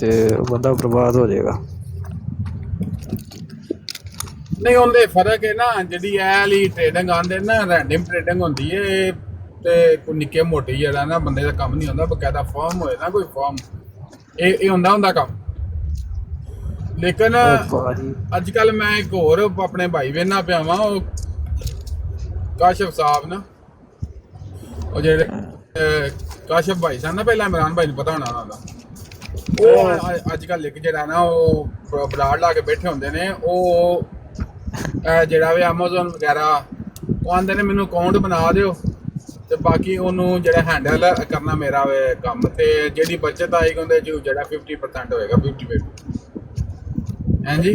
Speaker 5: ਤੇ ਉਹ ਬੰਦਾ ਬਰਬਾਦ ਹੋ ਜਾਏਗਾ।
Speaker 4: ਨਹੀਂ ਉਹਦੇ ਫਰਕ ਹੈ ਨਾ ਜਿਹੜੀ ਇਹ ਵਾਲੀ ਟ੍ਰੇਡਿੰਗ ਆਂਦੇ ਨਾ ਰੈਂਡਮ ਟ੍ਰੇਡਿੰਗ ਹੁੰਦੀ ਏ ਤੇ ਕੋਈ ਨਿੱਕੇ ਮੋਟੇ ਜਿਹੜਾ ਨਾ ਬੰਦੇ ਦਾ ਕੰਮ ਨਹੀਂ ਹੁੰਦਾ ਬਕਾਇਦਾ ਫਾਰਮ ਹੋਏ ਨਾ ਕੋਈ ਫਾਰਮ ਇਹ ਹੁੰਦਾ ਕੰਮ ਲੇਕਿਨ
Speaker 5: ਭਾਜੀ
Speaker 4: ਅੱਜ ਕੱਲ ਮੈਂ ਇੱਕ ਹੋਰ ਆਪਣੇ ਭਾਈ ਵੇਨਾ ਪਿਆ ਵਾਂ ਉਹ ਕਾਸ਼ਫ ਸਾਹਿਬ ਨਾ ਉਹ ਜਿਹੜੇ ਕਾਸ਼ਫ ਭਾਈ ਸਨ ਨਾ ਪਹਿਲਾਂ ਇਮਰਾਨ ਭਾਈ ਨੂੰ ਪਤਾ ਹੋਣਾ ਉਹਨਾਂ ਦਾ ਉਹ ਅੱਜ ਕੱਲ ਇੱਕ ਜਿਹੜਾ ਨਾ ਉਹ ਬਰਾੜ ਲਾ ਕੇ ਬੈਠੇ ਹੁੰਦੇ ਨੇ ਉਹ ਜਿਹੜਾ ਵੀ Amazon ਵਗੈਰਾ ਉਹ ਆਂਦੇ ਨੇ ਮੈਨੂੰ ਅਕਾਊਂਟ ਬਣਾ ਦਿਓ ਤੇ ਬਾਕੀ ਉਹਨੂੰ ਜਿਹੜਾ ਹੈਂਡਲ ਕਰਨਾ ਮੇਰਾ ਵੇ ਕੰਮ ਤੇ ਜਿਹੜੀ ਬਚਤ ਆਏਗੀ ਉਹਦੇ ਚ ਜਿਹੜਾ 50% ਹੋਏਗਾ 50 ਹਾਂਜੀ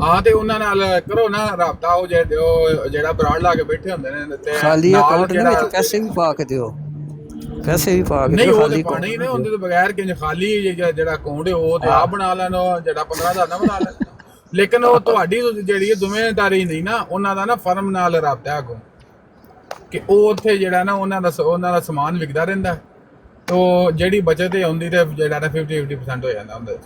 Speaker 4: ਹਾਂ ਤੇ ਉਹਨਾਂ ਨਾਲ ਕਰੋ ਨਾ ਰਾਬਤਾ ਉਹ ਜਿਹੜਾ ਬਰਾੜ ਲਾ ਕੇ ਬੈਠੇ ਹੁੰਦੇ ਨੇ ਤੇ
Speaker 5: ਖਾਲੀ
Speaker 4: ਨਾਲ
Speaker 5: ਅਕਾਊਂਟ ਦੇ
Speaker 4: ਜਿਹੜਾ-
Speaker 5: ਵਿੱਚ ਪੈਸੇ ਵੀ ਪਾ ਕੇ ਦਿਓ ਪੈਸੇ ਵੀ ਪਾ ਕੇ
Speaker 4: ਨਹੀਂ
Speaker 5: ਦਿਓ
Speaker 4: ਉਹ
Speaker 5: ਖਾਲੀ
Speaker 4: ਤੇ ਪਾਣੀ ਹੀ ਨੇ ਉਹਦੇ ਤੋਂ ਬਗੈਰ ਕਿ ਖਾਲੀ ਜਿਹੜਾ ਅਕਾਊਂਟ ਹੈ ਉਹ ਤੇ ਆਪ ਬਣਾ ਲੈਣ ਉਹ ਜਿਹੜਾ 15,000 ਦਾ ਬਣਾ ਲੈਣ ਲੇਕਿਨ ਉਹ ਤੁਹਾਡੀ ਜਿਹੜੀ ਜ਼ਿੰਮੇਵਾਰੀ ਨਹੀਂ ਨਾ ਉਹਨਾਂ ਦਾ ਨਾ ਫਰਮ ਨਾਲ ਰਾਬਤਾ ਅੱਗੋਂ ਕਿ ਉਹ ਉੱਥੇ ਜਿਹੜਾ ਨਾ ਉਹਨਾਂ ਦਾ ਸਮਾਨ ਵਿਕਦਾ ਰਹਿੰਦਾ ਤੋ ਜਿਹੜੀ ਬਚਤ ਹੈ ਹੁੰਦੀ ਤੇ ਜਿਹੜਾ ਨਾ 50% ਹੋ ਜਾਂਦਾ ਉਹਦੇ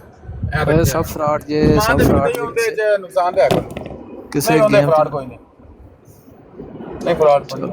Speaker 5: ਇਹ ਸਭ ਫਰਾਡ ਜੇ ਸਭ ਫਰਾਡ
Speaker 4: ਉਹਦੇ ਚ ਨੁਕਸਾਨ ਤਾਂ ਹੈਗਾ
Speaker 5: ਕਿਸੇ
Speaker 4: ਨਹੀਂ ਉਹਦੇ
Speaker 5: ਗੇਮ
Speaker 4: ਫਰਾਡ ਕੋਈ ਨਹੀਂ ਫਰਾਡ ਕੋਈ ਨਹੀਂ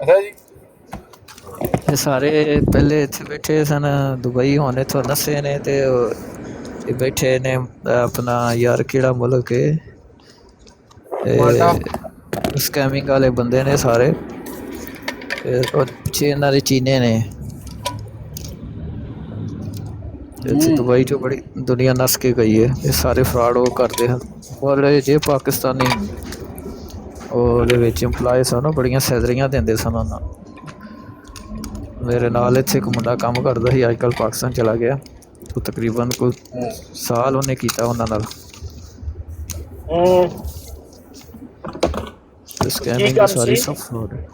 Speaker 4: ਅੱਛਾ ਜੀ
Speaker 5: ਇਹ ਸਾਰੇ ਪਹਿਲੇ ਇੱਥੇ ਬੈਠੇ ਸਨ ਦੁਬਈ ਹੁਣ ਇੱਥੋਂ ਨਸੇ ਨੇ ਤੇ ਇਹ ਬੈਠੇ ਨੇ ਆਪਣਾ ਯਾਰ ਕਿਹੜਾ ਮੁਲਕ ਹੈ ਸਕੈਮਿੰਗ ਵਾਲੇ ਬੰਦੇ ਨੇ ਸਾਰੇ ਉਹ ਪਿੱਛੇ ਇਹਨਾਂ ਦੇ ਚੀਨੇ ਨੇ ਇੱਥੇ ਦੁਬਈ 'ਚੋਂ ਬੜੀ ਦੁਨੀਆ ਨਸ ਕੇ ਗਈ ਹੈ ਇਹ ਸਾਰੇ ਫਰਾਡ ਉਹ ਕਰਦੇ ਹਨ ਔਰ ਜੇ ਪਾਕਿਸਤਾਨੀ ਉਹਦੇ ਵਿੱਚ ਇੰਪਲਾਈ ਸਨ ਉਹ ਬੜੀਆਂ ਸੈਲਰੀਆਂ ਦਿੰਦੇ ਸਨ ਉਹਨਾਂ ਮੇਰੇ ਨਾਲ ਇੱਥੇ ਇੱਕ ਮੁੰਡਾ ਕੰਮ ਕਰਦਾ ਸੀ ਅੱਜ ਕੱਲ੍ਹ ਪਾਕਿਸਤਾਨ ਚਲਾ ਗਿਆ ਉਹ ਤਕਰੀਬਨ ਕੋਈ ਸਾਲ ਉਹਨੇ ਕੀਤਾ ਉਹਨਾਂ ਨਾਲ ਸਕੈਮਿੰਗ ਸਾਰੀ ਸਭ ਫਰਾਡ ਹੈ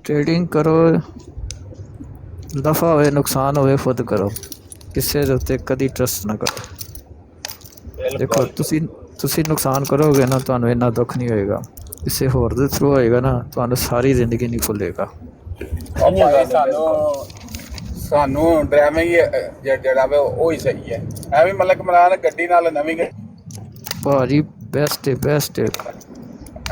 Speaker 5: ਟ੍ਰੇਡਿੰਗ ਕਰੋ ਨਫਾ ਹੋਵੇ ਨੁਕਸਾਨ ਹੋਵੇ ਖੁਦ ਕਰੋ ਕਿਸੇ ਦੇ ਉੱਤੇ ਕਦੀ ਟਰਸਟ ਨਾ ਕਰੋ ਦੇਖੋ ਤੁਸੀਂ ਨੁਕਸਾਨ ਕਰੋਗੇ ਨਾ ਤੁਹਾਨੂੰ ਇੰਨਾ ਦੁੱਖ ਨਹੀਂ ਹੋਏਗਾ ਕਿਸੇ ਹੋਰ ਦੇ ਥਰੂ ਹੋਏਗਾ ਨਾ ਤੁਹਾਨੂੰ ਸਾਰੀ ਜ਼ਿੰਦਗੀ ਨਹੀਂ ਭੁੱਲੇਗਾ
Speaker 4: ਸਾਨੂੰ ਡਰਾਈਵਿੰਗ ਜਿਹੜਾ ਵੇ ਉਹ ਹੀ ਸਹੀ ਹੈ ਐਵੇਂ ਮਲਕ ਮਰਾਨ ਗੱਡੀ ਨਾਲ ਨਵੀਂ
Speaker 5: ਭਾਜੀ ਬੈਸਟ ਹੈ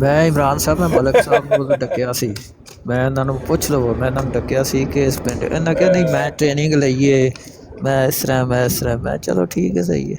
Speaker 5: ਮੈਂ ਇਮਰਾਨ ਸਾਹਿਬ ਮੈਂ ਮਲਕ ਸਾਹਿਬ ਨੂੰ ਡੱਕਿਆ ਸੀ ਮੈਂ ਇਹਨਾਂ ਨੂੰ ਪੁੱਛ ਲਵੋ ਮੈਂ ਇਹਨਾਂ ਨੂੰ ਡੱਕਿਆ ਸੀ ਕਿ ਇਸ ਪਿੰਡ ਇਹਨਾਂ ਕਿਹਾ ਨਹੀਂ ਮੈਂ ਟ੍ਰੇਨਿੰਗ ਲਈਏ ਮੈਂ ਇਸ ਤਰ੍ਹਾਂ ਮੈਂ ਚਲੋ ਠੀਕ ਹੈ ਸਹੀ ਹੈ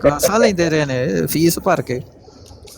Speaker 5: ਕਲਾਸਾਂ ਲੈਂਦੇ ਰਹੇ ਨੇ ਫੀਸ ਭਰ ਕੇ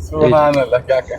Speaker 4: ਸੁਭਾਨ ਅੱਲਾਹ ਕਿਆ ਕਹਿ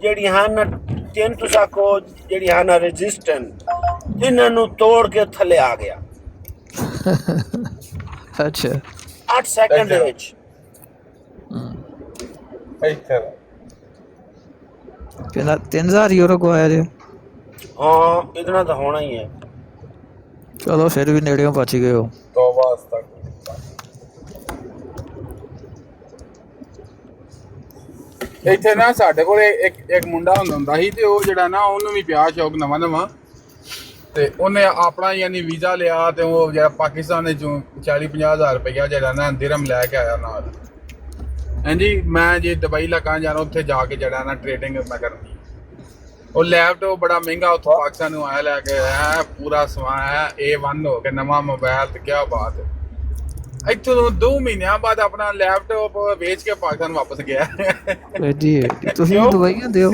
Speaker 7: ਜਿਹੜੀ ਹਨ ਤਿੰਨ ਤੁਸਾਂ ਕੋ ਜਿਹੜੀ ਹਨ ਰੈਜ਼ਿਸਟੈਂਟ ਇਹਨਾਂ ਨੂੰ ਤੋੜ ਕੇ ਥੱਲੇ ਆ ਗਿਆ
Speaker 5: ਅੱਛਾ
Speaker 7: 8 ਸੈਕਿੰਡ ਦੇ ਵਿੱਚ
Speaker 4: ਇੱਥੇ
Speaker 5: ਕਿੰਨਾ 3000 ਯੂਰੋ ਗਵਾਇਆ ਜੇ
Speaker 7: ਹਾਂ ਇਤਨਾ ਤਾਂ ਹੋਣਾ ਹੀ ਹੈ
Speaker 5: ਚਲੋ ਫਿਰ ਵੀ ਨੇੜਿਓਂ ਬਚ ਗਏ ਹੋ
Speaker 4: ਤੋਬਾ ਅਸਤਗਫਿਰ ਇੱਥੇ ਨਾ ਸਾਡੇ ਕੋਲ ਇੱਕ ਮੁੰਡਾ ਹੁੰਦਾ ਸੀ ਤੇ ਉਹ ਜਿਹੜਾ ਨਾ ਉਹਨੂੰ ਵੀ ਪਿਆ ਸ਼ੌਕ ਨਵਾਂ ਤੇ ਉਹਨੇ ਆਪਣਾ ਯਾਨੀ ਵੀਜ਼ਾ ਲਿਆ ਤੇ ਉਹ ਜਿਹੜਾ ਪਾਕਿਸਤਾਨ ਦੇ ਚੋਂ 40-50 ਹਜ਼ਾਰ ਰੁਪਇਆ ਜਿਹੜਾ ਨਾ ਦਿਰਹਮ ਲੈ ਕੇ ਆਇਆ ਨਾਲ ਹਾਂਜੀ ਮੈਂ ਜੇ ਦੁਬਈ ਲਕਾਂ ਜਾਣਾ ਉੱਥੇ ਜਾ ਕੇ ਜਿਹੜਾ ਨਾ ਟ੍ਰੇਡਿੰਗ ਮੈਂ ਕਰਨੀ ਉਹ ਲੈਪਟਾਪ ਬੜਾ ਮਹਿੰਗਾ ਉੱਥੋਂ ਪਾਕਿਸਤਾਨ ਨੂੰ ਆਇਆ ਲੈ ਕੇ ਆਇਆ ਪੂਰਾ ਸਮਾਨ ਹੈ A1 ਹੋ ਕੇ ਨਵਾਂ ਮੋਬਾਈਲ ਤੇ ਕੀ ਬਾਤ ਹੈ ਇੱਥੋਂ 2 ਮਹੀਨਿਆਂ ਬਾਅਦ ਆਪਣਾ ਲੈਪਟਾਪ ਵੇਚ ਕੇ ਪਾਕਿਸਤਾਨ ਵਾਪਸ ਗਿਆ।
Speaker 5: ਜੀ ਤੁਸੀਂ ਵੀ ਦੁਬਈ ਦਿਓ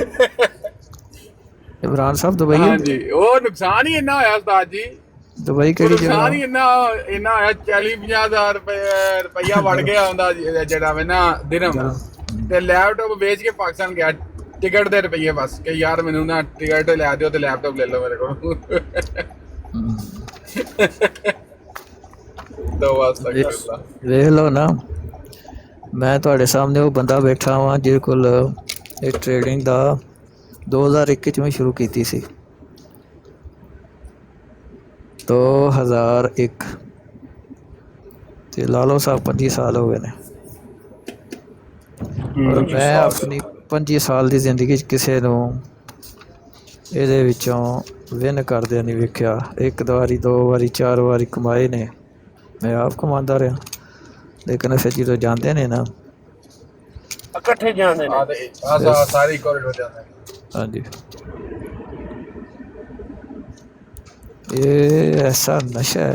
Speaker 5: ਇਮਰਾਨ ਸਾਹਿਬ ਦੁਬਈ
Speaker 4: ਹਾਂਜੀ, ਉਹ ਨੁਕਸਾਨ ਹੀ ਇੰਨਾ ਹੋਇਆ ਉਸਤਾਦ ਜੀ,
Speaker 5: ਦੁਬਈ
Speaker 4: ਉਹ
Speaker 5: ਕਿਹੜੀ
Speaker 4: ਨੁਕਸਾਨ
Speaker 5: ਜਗ੍ਹਾ
Speaker 4: ਹੀ ਇੰਨਾ ਹੋਇਆ 40-50 ਹਜ਼ਾਰ ਰੁਪਈਆ ਵੜ ਗਿਆ ਉਹਦਾ ਜਿਹੜਾ ਵੇ ਨਾ ਦਿਰਹਮ, ਤੇ ਲੈਪਟਾਪ ਵੇਚ ਕੇ ਪਾਕਿਸਤਾਨ ਗਿਆ ਟਿਕਟ ਦੇ ਰੁਪਈਏ ਬਸ, ਕਿ ਯਾਰ ਮੈਨੂੰ ਨਾ ਟਿਕਟ ਲੈ ਦਿਓ ਤੇ ਲੈਪਟਾਪ ਲੈ ਲਓ ਮੇਰੇ ਕੋਲ। ਦੋ ਵਾਸਤਾ ਕਰਦਾ।
Speaker 5: ਵੇਖ ਲਓ ਨਾ, ਮੈਂ ਤੁਹਾਡੇ ਸਾਹਮਣੇ ਉਹ ਬੰਦਾ ਬੈਠਾ ਵਾਂ ਜਿਹਦੇ ਕੋਲ ਇਹ ਟ੍ਰੇਡਿੰਗ ਦਾ 2021 ਚ ਮੈਂ ਸ਼ੁਰੂ ਕੀਤੀ ਸੀ। 2001 ਤੇ ਲਾ ਲਓ ਸਾਹਿਬ 25 ਸਾਲ ਹੋ ਗਏ ਨੇ। ਔਰ ਮੈਂ ਆਪਣੀ 25 ਸਾਲ ਦੀ ਜ਼ਿੰਦਗੀ 'ਚ ਕਿਸੇ ਨੂੰ ਇਹਦੇ ਵਿੱਚੋਂ ਵਿਨ ਕਰਦਿਆਂ ਨਹੀਂ ਵੇਖਿਆ। ਇੱਕ ਵਾਰੀ, 2 ਵਾਰੀ, 4 ਵਾਰੀ ਕਮਾਏ ਨੇ, ਮੈਂ ਆਪ ਕਮਾਉਂਦਾ ਰਿਹਾ। ਲੇਕਿਨ ਫਿਰ ਜਦੋਂ ਜਾਂਦੇ ਨੇ ਨਾ,
Speaker 7: ਇਕੱਠੇ ਜਾਂਦੇ ਨੇ।
Speaker 4: ਆ ਸਾਰੀ ਕੋਰੀਡੋਰ ਜਾਂਦੇ।
Speaker 5: ਹਾਂਜੀ, ਇਹ ਐਸਾ ਨਸ਼ਾ ਹੈ।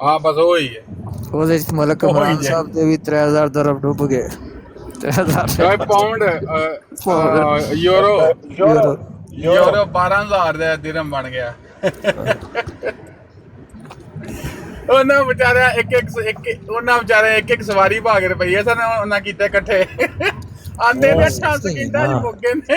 Speaker 4: ਹਾਂ ਬਸ ਉਹੀ ਹੈ।
Speaker 5: ਉਹਦੇ 'ਚ ਮਲਕ ਇਮਰਾਨ ਸਾਹਿਬ ਦੇ ਵੀ 3000 ਦਰਮ ਡੁੱਬ ਗਏ। 3000
Speaker 4: ਪਾਉਂਡ ਯੂਰੋ 12000 ਦਾ ਦਿਰਹਮ ਬਣ ਗਿਆ। ਉਹਨਾਂ ਵਿਚਾਰਿਆ ਇੱਕ ਸਵਾਰੀ ਭਾਗ ਰੁਪਈਏ ਸਨ ਉਹਨਾਂ ਕੀਤੇ ਇਕੱਠੇ, ਆਂਦੇ ਨੇ 8 ਸਕਿੰਟਾਂ 'ਚ ਮੁੱਕ ਗਏ ਨੇ।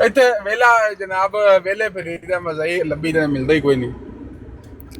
Speaker 4: ਇੱਥੇ ਵੇਲਾ ਜਨਾਬ ਵੇਲੇ ਫਰੀਦ ਦਾ ਮਜ਼ਾ ਹੀ ਲੱਭੀ ਤੇ ਮਿਲਦਾ ਹੀ ਕੋਈ ਨਹੀਂ।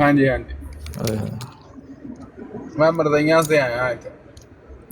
Speaker 4: ਹਾਂਜੀ ਹਾਂਜੀ, ਮੈਂ ਮਰਦਾਈਆਂ ਸੇ ਆਇਆ ਇੱਥੇ।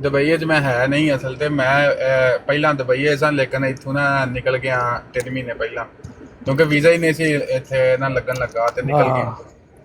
Speaker 4: ਦੁਬਈ 'ਚ ਮੈਂ ਹੈ ਨਹੀਂ ਅਸਲ ਤੇ। ਮੈਂ ਪਹਿਲਾਂ ਦੁਬਈ ਸਾਂ, ਲੇਕਿਨ ਇੱਥੋਂ ਨਾ ਨਿਕਲ ਗਿਆ 3 ਮਹੀਨੇ ਪਹਿਲਾਂ, ਕਿਉਂਕਿ ਵੀਜ਼ਾ ਹੀ ਨਹੀਂ ਸੀ ਇੱਥੇ ਨਾ ਲੱਗਣ ਲੱਗਾ ਤੇ ਨਿਕਲ ਗਿਆ।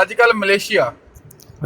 Speaker 4: ਅੱਜ ਕੱਲ ਮਲੇਸ਼ੀਆ।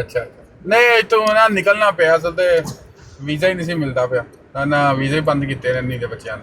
Speaker 4: ਅੱਛਾ, ਨਹੀਂ ਇੱਥੋਂ ਨਾ ਨਿਕਲਣਾ ਪਿਆ ਅਸਲ ਤੇ, ਵੀਜ਼ਾ ਹੀ ਨਹੀਂ ਸੀ ਮਿਲਦਾ ਪਿਆ, ਨਾ ਵੀਜ਼ਾ ਹੀ ਬੰਦ ਕੀਤੇ ਨੇ ਨਹੀਂ ਦੇ ਬੱਚਿਆਂ ਨੇ।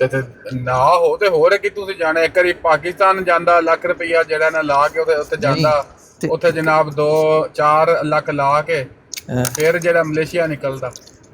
Speaker 4: ਤੇ ਨਾ ਹੋ ਤੇ ਹੋਰ ਕਿ ਤੁਸੀਂ ਜਾਣਾ, ਇੱਕ ਵਾਰੀ ਪਾਕਿਸਤਾਨ ਜਾਂਦਾ ਲੱਖ ਰੁਪਈਆ ਜਿਹੜਾ ਨਾ ਲਾ ਕੇ ਉੱਥੇ ਜਾਂਦਾ, ਉੱਥੇ ਜਨਾਬ 2-4 ਲੱਖ ਲਾ ਕੇ ਫਿਰ ਜਿਹੜਾ ਮਲੇਸ਼ੀਆ ਨਿਕਲਦਾ।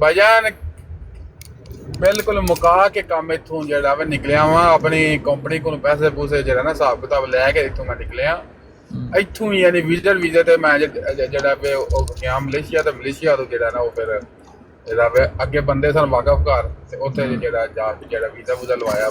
Speaker 4: ਭਾਈਜਾਨ ਬਿਲਕੁਲ ਮੁਕਾ ਕੇ ਕੰਮ ਇੱਥੋਂ ਜਿਹੜਾ ਵਾ ਨਿਕਲਿਆ ਵਾ, ਆਪਣੀ ਕੰਪਨੀ ਕੋਲੋਂ ਪੈਸੇ ਪੂਸੇ ਜਿਹੜਾ ਨਾ ਹਿਸਾਬ ਕਿਤਾਬ ਲੈ ਕੇ ਇੱਥੋਂ ਮੈਂ ਨਿਕਲਿਆ ਇੱਥੋਂ ਹੀ। ਯਾਨੀ ਵੀਜ਼ੇ ਤੇ ਮੈਂ ਜਿਹੜਾ ਵੇ ਉਹ ਗਿਆ ਮਲੇਸ਼ੀਆ, ਤੇ ਮਲੇਸ਼ੀਆ ਤੋਂ ਜਿਹੜਾ ਨਾ ਉਹ ਫਿਰ ਜਿਹੜਾ ਵੇ ਅੱਗੇ ਬੰਦੇ ਸਨ ਵਾਕਫ ਘਰ, ਤੇ ਉੱਥੇ ਜਿਹੜਾ ਜਾ ਕੇ ਜਿਹੜਾ ਵੀਜ਼ਾ ਵੂਜ਼ਾ ਲਵਾਇਆ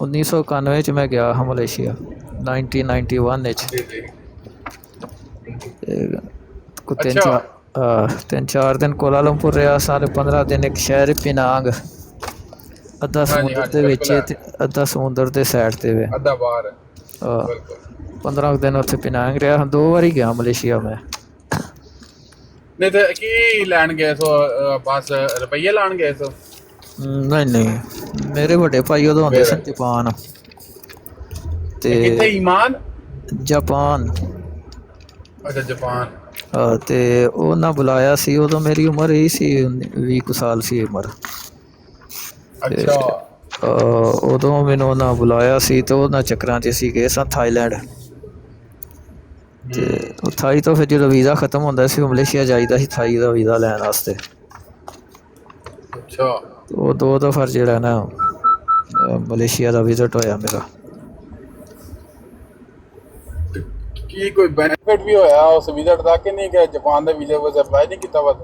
Speaker 5: 1991 ਚ ਮੈਂ ਗਿਆ ਹਾਂ ਮਲੇਸ਼ੀਆ 1991 ਵਿੱਚ।
Speaker 4: ਜੀ ਜੀ।
Speaker 5: ਕੋ 3-4 ਦਿਨ ਕੋਲਾਲੰਪੁਰ ਰਿਹਾ, ਸਾਰੇ 15 ਦਿਨ ਇੱਕ ਸ਼ਹਿਰ ਪਿਨਾਂਗ, ਅੱਧਾ ਸਮੁੰਦਰ ਦੇ ਵਿੱਚ ਤੇ ਅੱਧਾ ਸਮੁੰਦਰ ਦੇ ਸਾਈਡ ਤੇ ਵੇ,
Speaker 4: ਅੱਧਾ ਬਾਹਰ ਬਿਲਕੁਲ।
Speaker 5: 15 ਦਿਨ ਉੱਥੇ ਪਿਨਾਂਗ ਰਿਹਾ। 2 ਵਾਰੀ ਗਿਆ ਮਲੇਸ਼ੀਆ ਮੈਂ।
Speaker 4: ਨਹੀਂ ਤੇ ਕੀ ਲੈਣ ਗਏ ਸੋ? ਬਸ ਰੁਪਈਏ ਲਾਣ ਗਏ ਸੋ?
Speaker 5: ਨਹੀਂ ਨਹੀਂ, ਮੇਰੇ ਵੱਡੇ ਭਾਈ ਉਦੋਂ ਹੁੰਦੇ ਸਨ ਜਾਪਾਨ
Speaker 4: ਕਿੱਥੇ?
Speaker 5: ਤੇ
Speaker 4: ਈਮਾਨ?
Speaker 5: ਜਾਪਾਨ।
Speaker 4: ਅੱਛਾ ਜਾਪਾਨ।
Speaker 5: ਤੇ ਉਹਨਾਂ ਬੁਲਾਇਆ ਸੀ, ਉਦੋਂ ਮੇਰੀ ਉਮਰ ਇਹੀ ਸੀ 20 ਕੁ ਸਾਲ ਸੀ ਉਮਰ।
Speaker 4: ਅੱਛਾ।
Speaker 5: ਉਦੋਂ ਮੈਨੂੰ ਉਹਨਾਂ ਬੁਲਾਇਆ ਸੀ ਤੇ ਉਹਨਾਂ ਚੱਕਰਾਂ 'ਚ ਅਸੀਂ ਗਏ ਸਾਂ ਥਾਈਲੈਂਡ। ਤੇ ਉਹ ਥਾਈ ਤੋਂ ਫਿਰ ਜਦੋਂ ਵੀਜ਼ਾ ਖਤਮ ਹੁੰਦਾ ਸੀ ਮਲੇਸ਼ੀਆ ਜਾਈਦਾ ਸੀ ਥਾਈ ਦਾ ਵੀਜ਼ਾ ਲੈਣ ਵਾਸਤੇ।
Speaker 4: ਅੱਛਾ।
Speaker 5: ਉਹ 2 ਦਫਾ ਜਿਹੜਾ ਨਾ ਮਲੇਸ਼ੀਆ ਦਾ ਵਿਜ਼ਿਟ ਹੋਇਆ ਮੇਰਾ।
Speaker 4: ਕੀ ਕੋਈ ਬੈਨੀਫਿਟ ਵੀ ਹੋਇਆ ਉਸ ਵਿਜ਼ਿਟ ਦਾ ਕਿ ਨਹੀਂ, ਕਿ ਜਾਪਾਨ ਦੇ ਵੀਜ਼ੇ ਵਾਸਤੇ ਅਪਲਾਈ ਨਹੀਂ ਕੀਤਾ? ਬਸ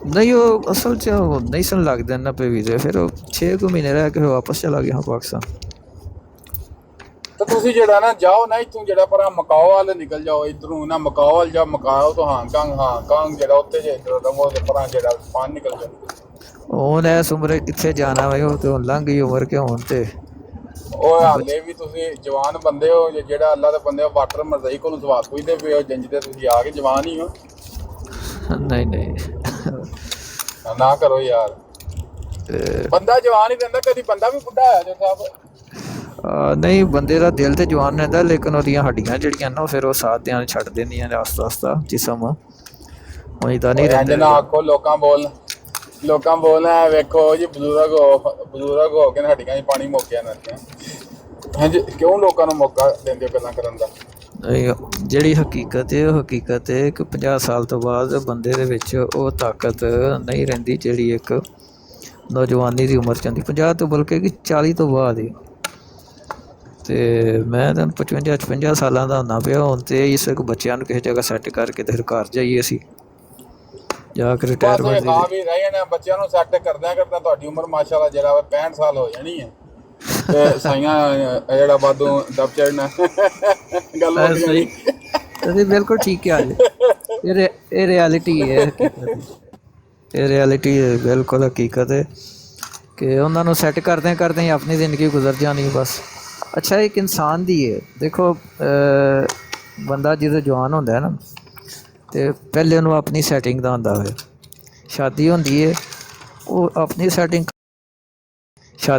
Speaker 5: ਨਹੀਂ, ਉਹ ਅਸਲ 'ਚ ਉਹ ਨਹੀਂ ਸਨ ਲੱਗਦੇ ਨਾ ਪੇ ਵੀਜ਼ੇ। ਫਿਰ ਉਹ 6 ਕੁ ਮਹੀਨੇ ਰਹਿ ਕੇ ਵਾਪਸ ਚਲਾ ਗਿਆ ਪਾਕਿਸਤਾਨ।
Speaker 4: ਤਾਂ ਤੁਸੀਂ ਜਿਹੜਾ ਨਾ ਜਾਓ ਨਾ ਇੱਥੋਂ ਜਿਹੜਾ ਪਰ ਮਕਾਓ ਵੱਲ ਨਿਕਲ ਜਾਓ ਇਧਰੋਂ ਨਾ ਮਕਾਓ ਵੱਲ ਜਾ ਮਕਾਓ ਤੋਂ ਹਾਂਗਕਾਂਗ ਜਿਹੜਾ ਉੱਤੇ ਜੇ ਰਵੋ ਤੇ ਪਰਾਂ ਜਿਹੜਾ ਸਪਾਨ ਨਿਕਲ ਜਾ
Speaker 5: ਹੁਣ ਇਸ ਉਮਰੇ ਕਿੱਥੇ ਜਾਣਾ ਵੇ ਉਹ ਤੇ ਹੁਣ ਲੰਘ ਗਈ ਉਮਰ ਕਿ ਹੁਣ ਤੇ
Speaker 4: ਉਹ ਹਾਲੇ ਵੀ ਤੁਸੀਂ ਜਵਾਨ ਬੰਦੇ ਹੋ ਜਿਹੜਾ ਅੱਲਾ ਦੇ ਬੰਦੇ ਹੋ ਵਾਟਰ ਮਰਜ਼ਈ ਕੋਲੋਂ ਸਵਾਲ ਪੁੱਛਦੇ ਪਏ ਹੋ ਜਿੰਜ ਤੇ ਤੁਸੀਂ ਆ ਕੇ ਜਵਾਨ ਹੀ ਹੋ
Speaker 5: ਨਹੀਂ ਨਹੀਂ
Speaker 4: ਨਾ ਕਰੋ ਯਾਰ ਬੰਦਾ ਜਵਾਨ ਹੀ ਰਹਿੰਦਾ ਕਦੀ ਬੰਦਾ ਵੀ ਬੁੱਢਾ ਹੋਇਆ ਜੋ ਸਾਹਿਬ
Speaker 5: ਨਹੀਂ ਬੰਦੇ ਦਾ ਦਿਲ ਤੇ ਜਵਾਨ ਰਹਿੰਦਾ ਲੇਕਿਨ ਉਹਦੀਆਂ ਹੱਡੀਆਂ ਜਿਹੜੀਆਂ ਨਾ ਫਿਰ ਉਹ ਸਾਥ ਦੇਣ ਛੱਡ ਦਿੰਦੀਆਂ ਨੇ ਆਸਤਾ ਆਸਤਾ ਜਿਸਮ ਉਹੀ ਤਾਂ ਨਹੀਂ
Speaker 4: ਇੰਜ
Speaker 5: ਰਹਿੰਦੇ
Speaker 4: ਨਾ ਆਖੋ ਲੋਕਾਂ ਬੋਲਣਾ ਵੇਖੋ ਜੀ ਬਜ਼ੁਰਗ ਹੋ ਕੇ ਹੱਡੀਆਂ 'ਚ ਪਾਣੀ ਮੁੱਕ ਗਿਆ ਨਾ ਹਾਂਜੀ ਕਿਉਂ ਲੋਕਾਂ ਨੂੰ ਮੌਕਾ ਦਿੰਦੇ ਹੋ ਗੱਲਾਂ ਕਰਨ ਦਾ
Speaker 5: ਜਿਹੜੀ ਹਕੀਕਤ ਹੈ ਉਹ ਹਕੀਕਤ ਹੈ ਕਿ 50 ਸਾਲ ਤੋਂ ਬਾਅਦ ਬੰਦੇ ਦੇ ਵਿੱਚ ਉਹ ਤਾਕਤ ਨਹੀਂ ਰਹਿੰਦੀ ਜਿਹੜੀ ਇੱਕ ਨੌਜਵਾਨੀ ਦੀ ਉਮਰ 'ਚ ਆਉਂਦੀ 50 ਤੋਂ ਬਲਕਿ ਕਿ 40 ਤੋਂ ਬਾਅਦ ਹੀ ਤੇ ਮੈਂ ਤਾਂ 55 ਸਾਲਾਂ ਦਾ ਹੁੰਦਾ ਪਿਆ ਹੁਣ ਤੇ ਇਸ ਇੱਕ ਬੱਚਿਆਂ ਨੂੰ ਕਿਸੇ ਜਗ੍ਹਾ ਸੈੱਟ ਕਰਕੇ ਤੇ ਫਿਰ ਘਰ ਜਾਈਏ ਅਸੀਂ ਜਾ ਕੇ ਰਿਟਾਇਰਮੈਂਟ
Speaker 4: ਖਾ ਵੀ ਰਹੇ ਨੇ ਬੱਚਿਆਂ ਨੂੰ ਸੈੱਟ ਕਰਦਿਆਂ ਤੁਹਾਡੀ ਉਮਰ ਮਾਸ਼ਾਅੱਲਾ ਜਿਹੜਾ 65 ਸਾਲ ਹੋ ਜਾਣੀ ਹੈ ਤੇ ਸਾਈਆਂ ਜਿਹੜਾ ਬਾਦੋਂ ਦਬ ਚੜਨਾ ਗੱਲ ਹੋ ਗਈ
Speaker 5: ਤੁਸੀਂ ਬਿਲਕੁਲ ਠੀਕ ਕਿਹਾ ਜੀ ਇਹ ਰਿਐਲਿਟੀ ਹੈ ਇਹ ਰਿਐਲਿਟੀ ਹੈ ਬਿਲਕੁਲ ਹਕੀਕਤ ਹੈ ਕਿ ਉਹਨਾਂ ਨੂੰ ਸੈੱਟ ਕਰਦਿਆਂ ਹੀ ਆਪਣੀ ਜ਼ਿੰਦਗੀ ਗੁਜ਼ਰ ਜਾਣੀ ਬਸ ਅੱਛਾ ਇੱਕ ਇਨਸਾਨ ਦੀ ਹੈ ਦੇਖੋ ਬੰਦਾ ਜਦੋਂ ਜਵਾਨ ਹੁੰਦਾ ਹੈ ਨਾ ਤੇ ਪਹਿਲੇ ਉਹਨੂੰ ਆਪਣੀ ਸੈਟਿੰਗ ਦਾ ਹੁੰਦਾ ਹੋਵੇ ਸ਼ਾਦੀ ਹੁੰਦੀ ਹੈ ਉਹ ਆਪਣੀ ਸੈਟਿੰਗ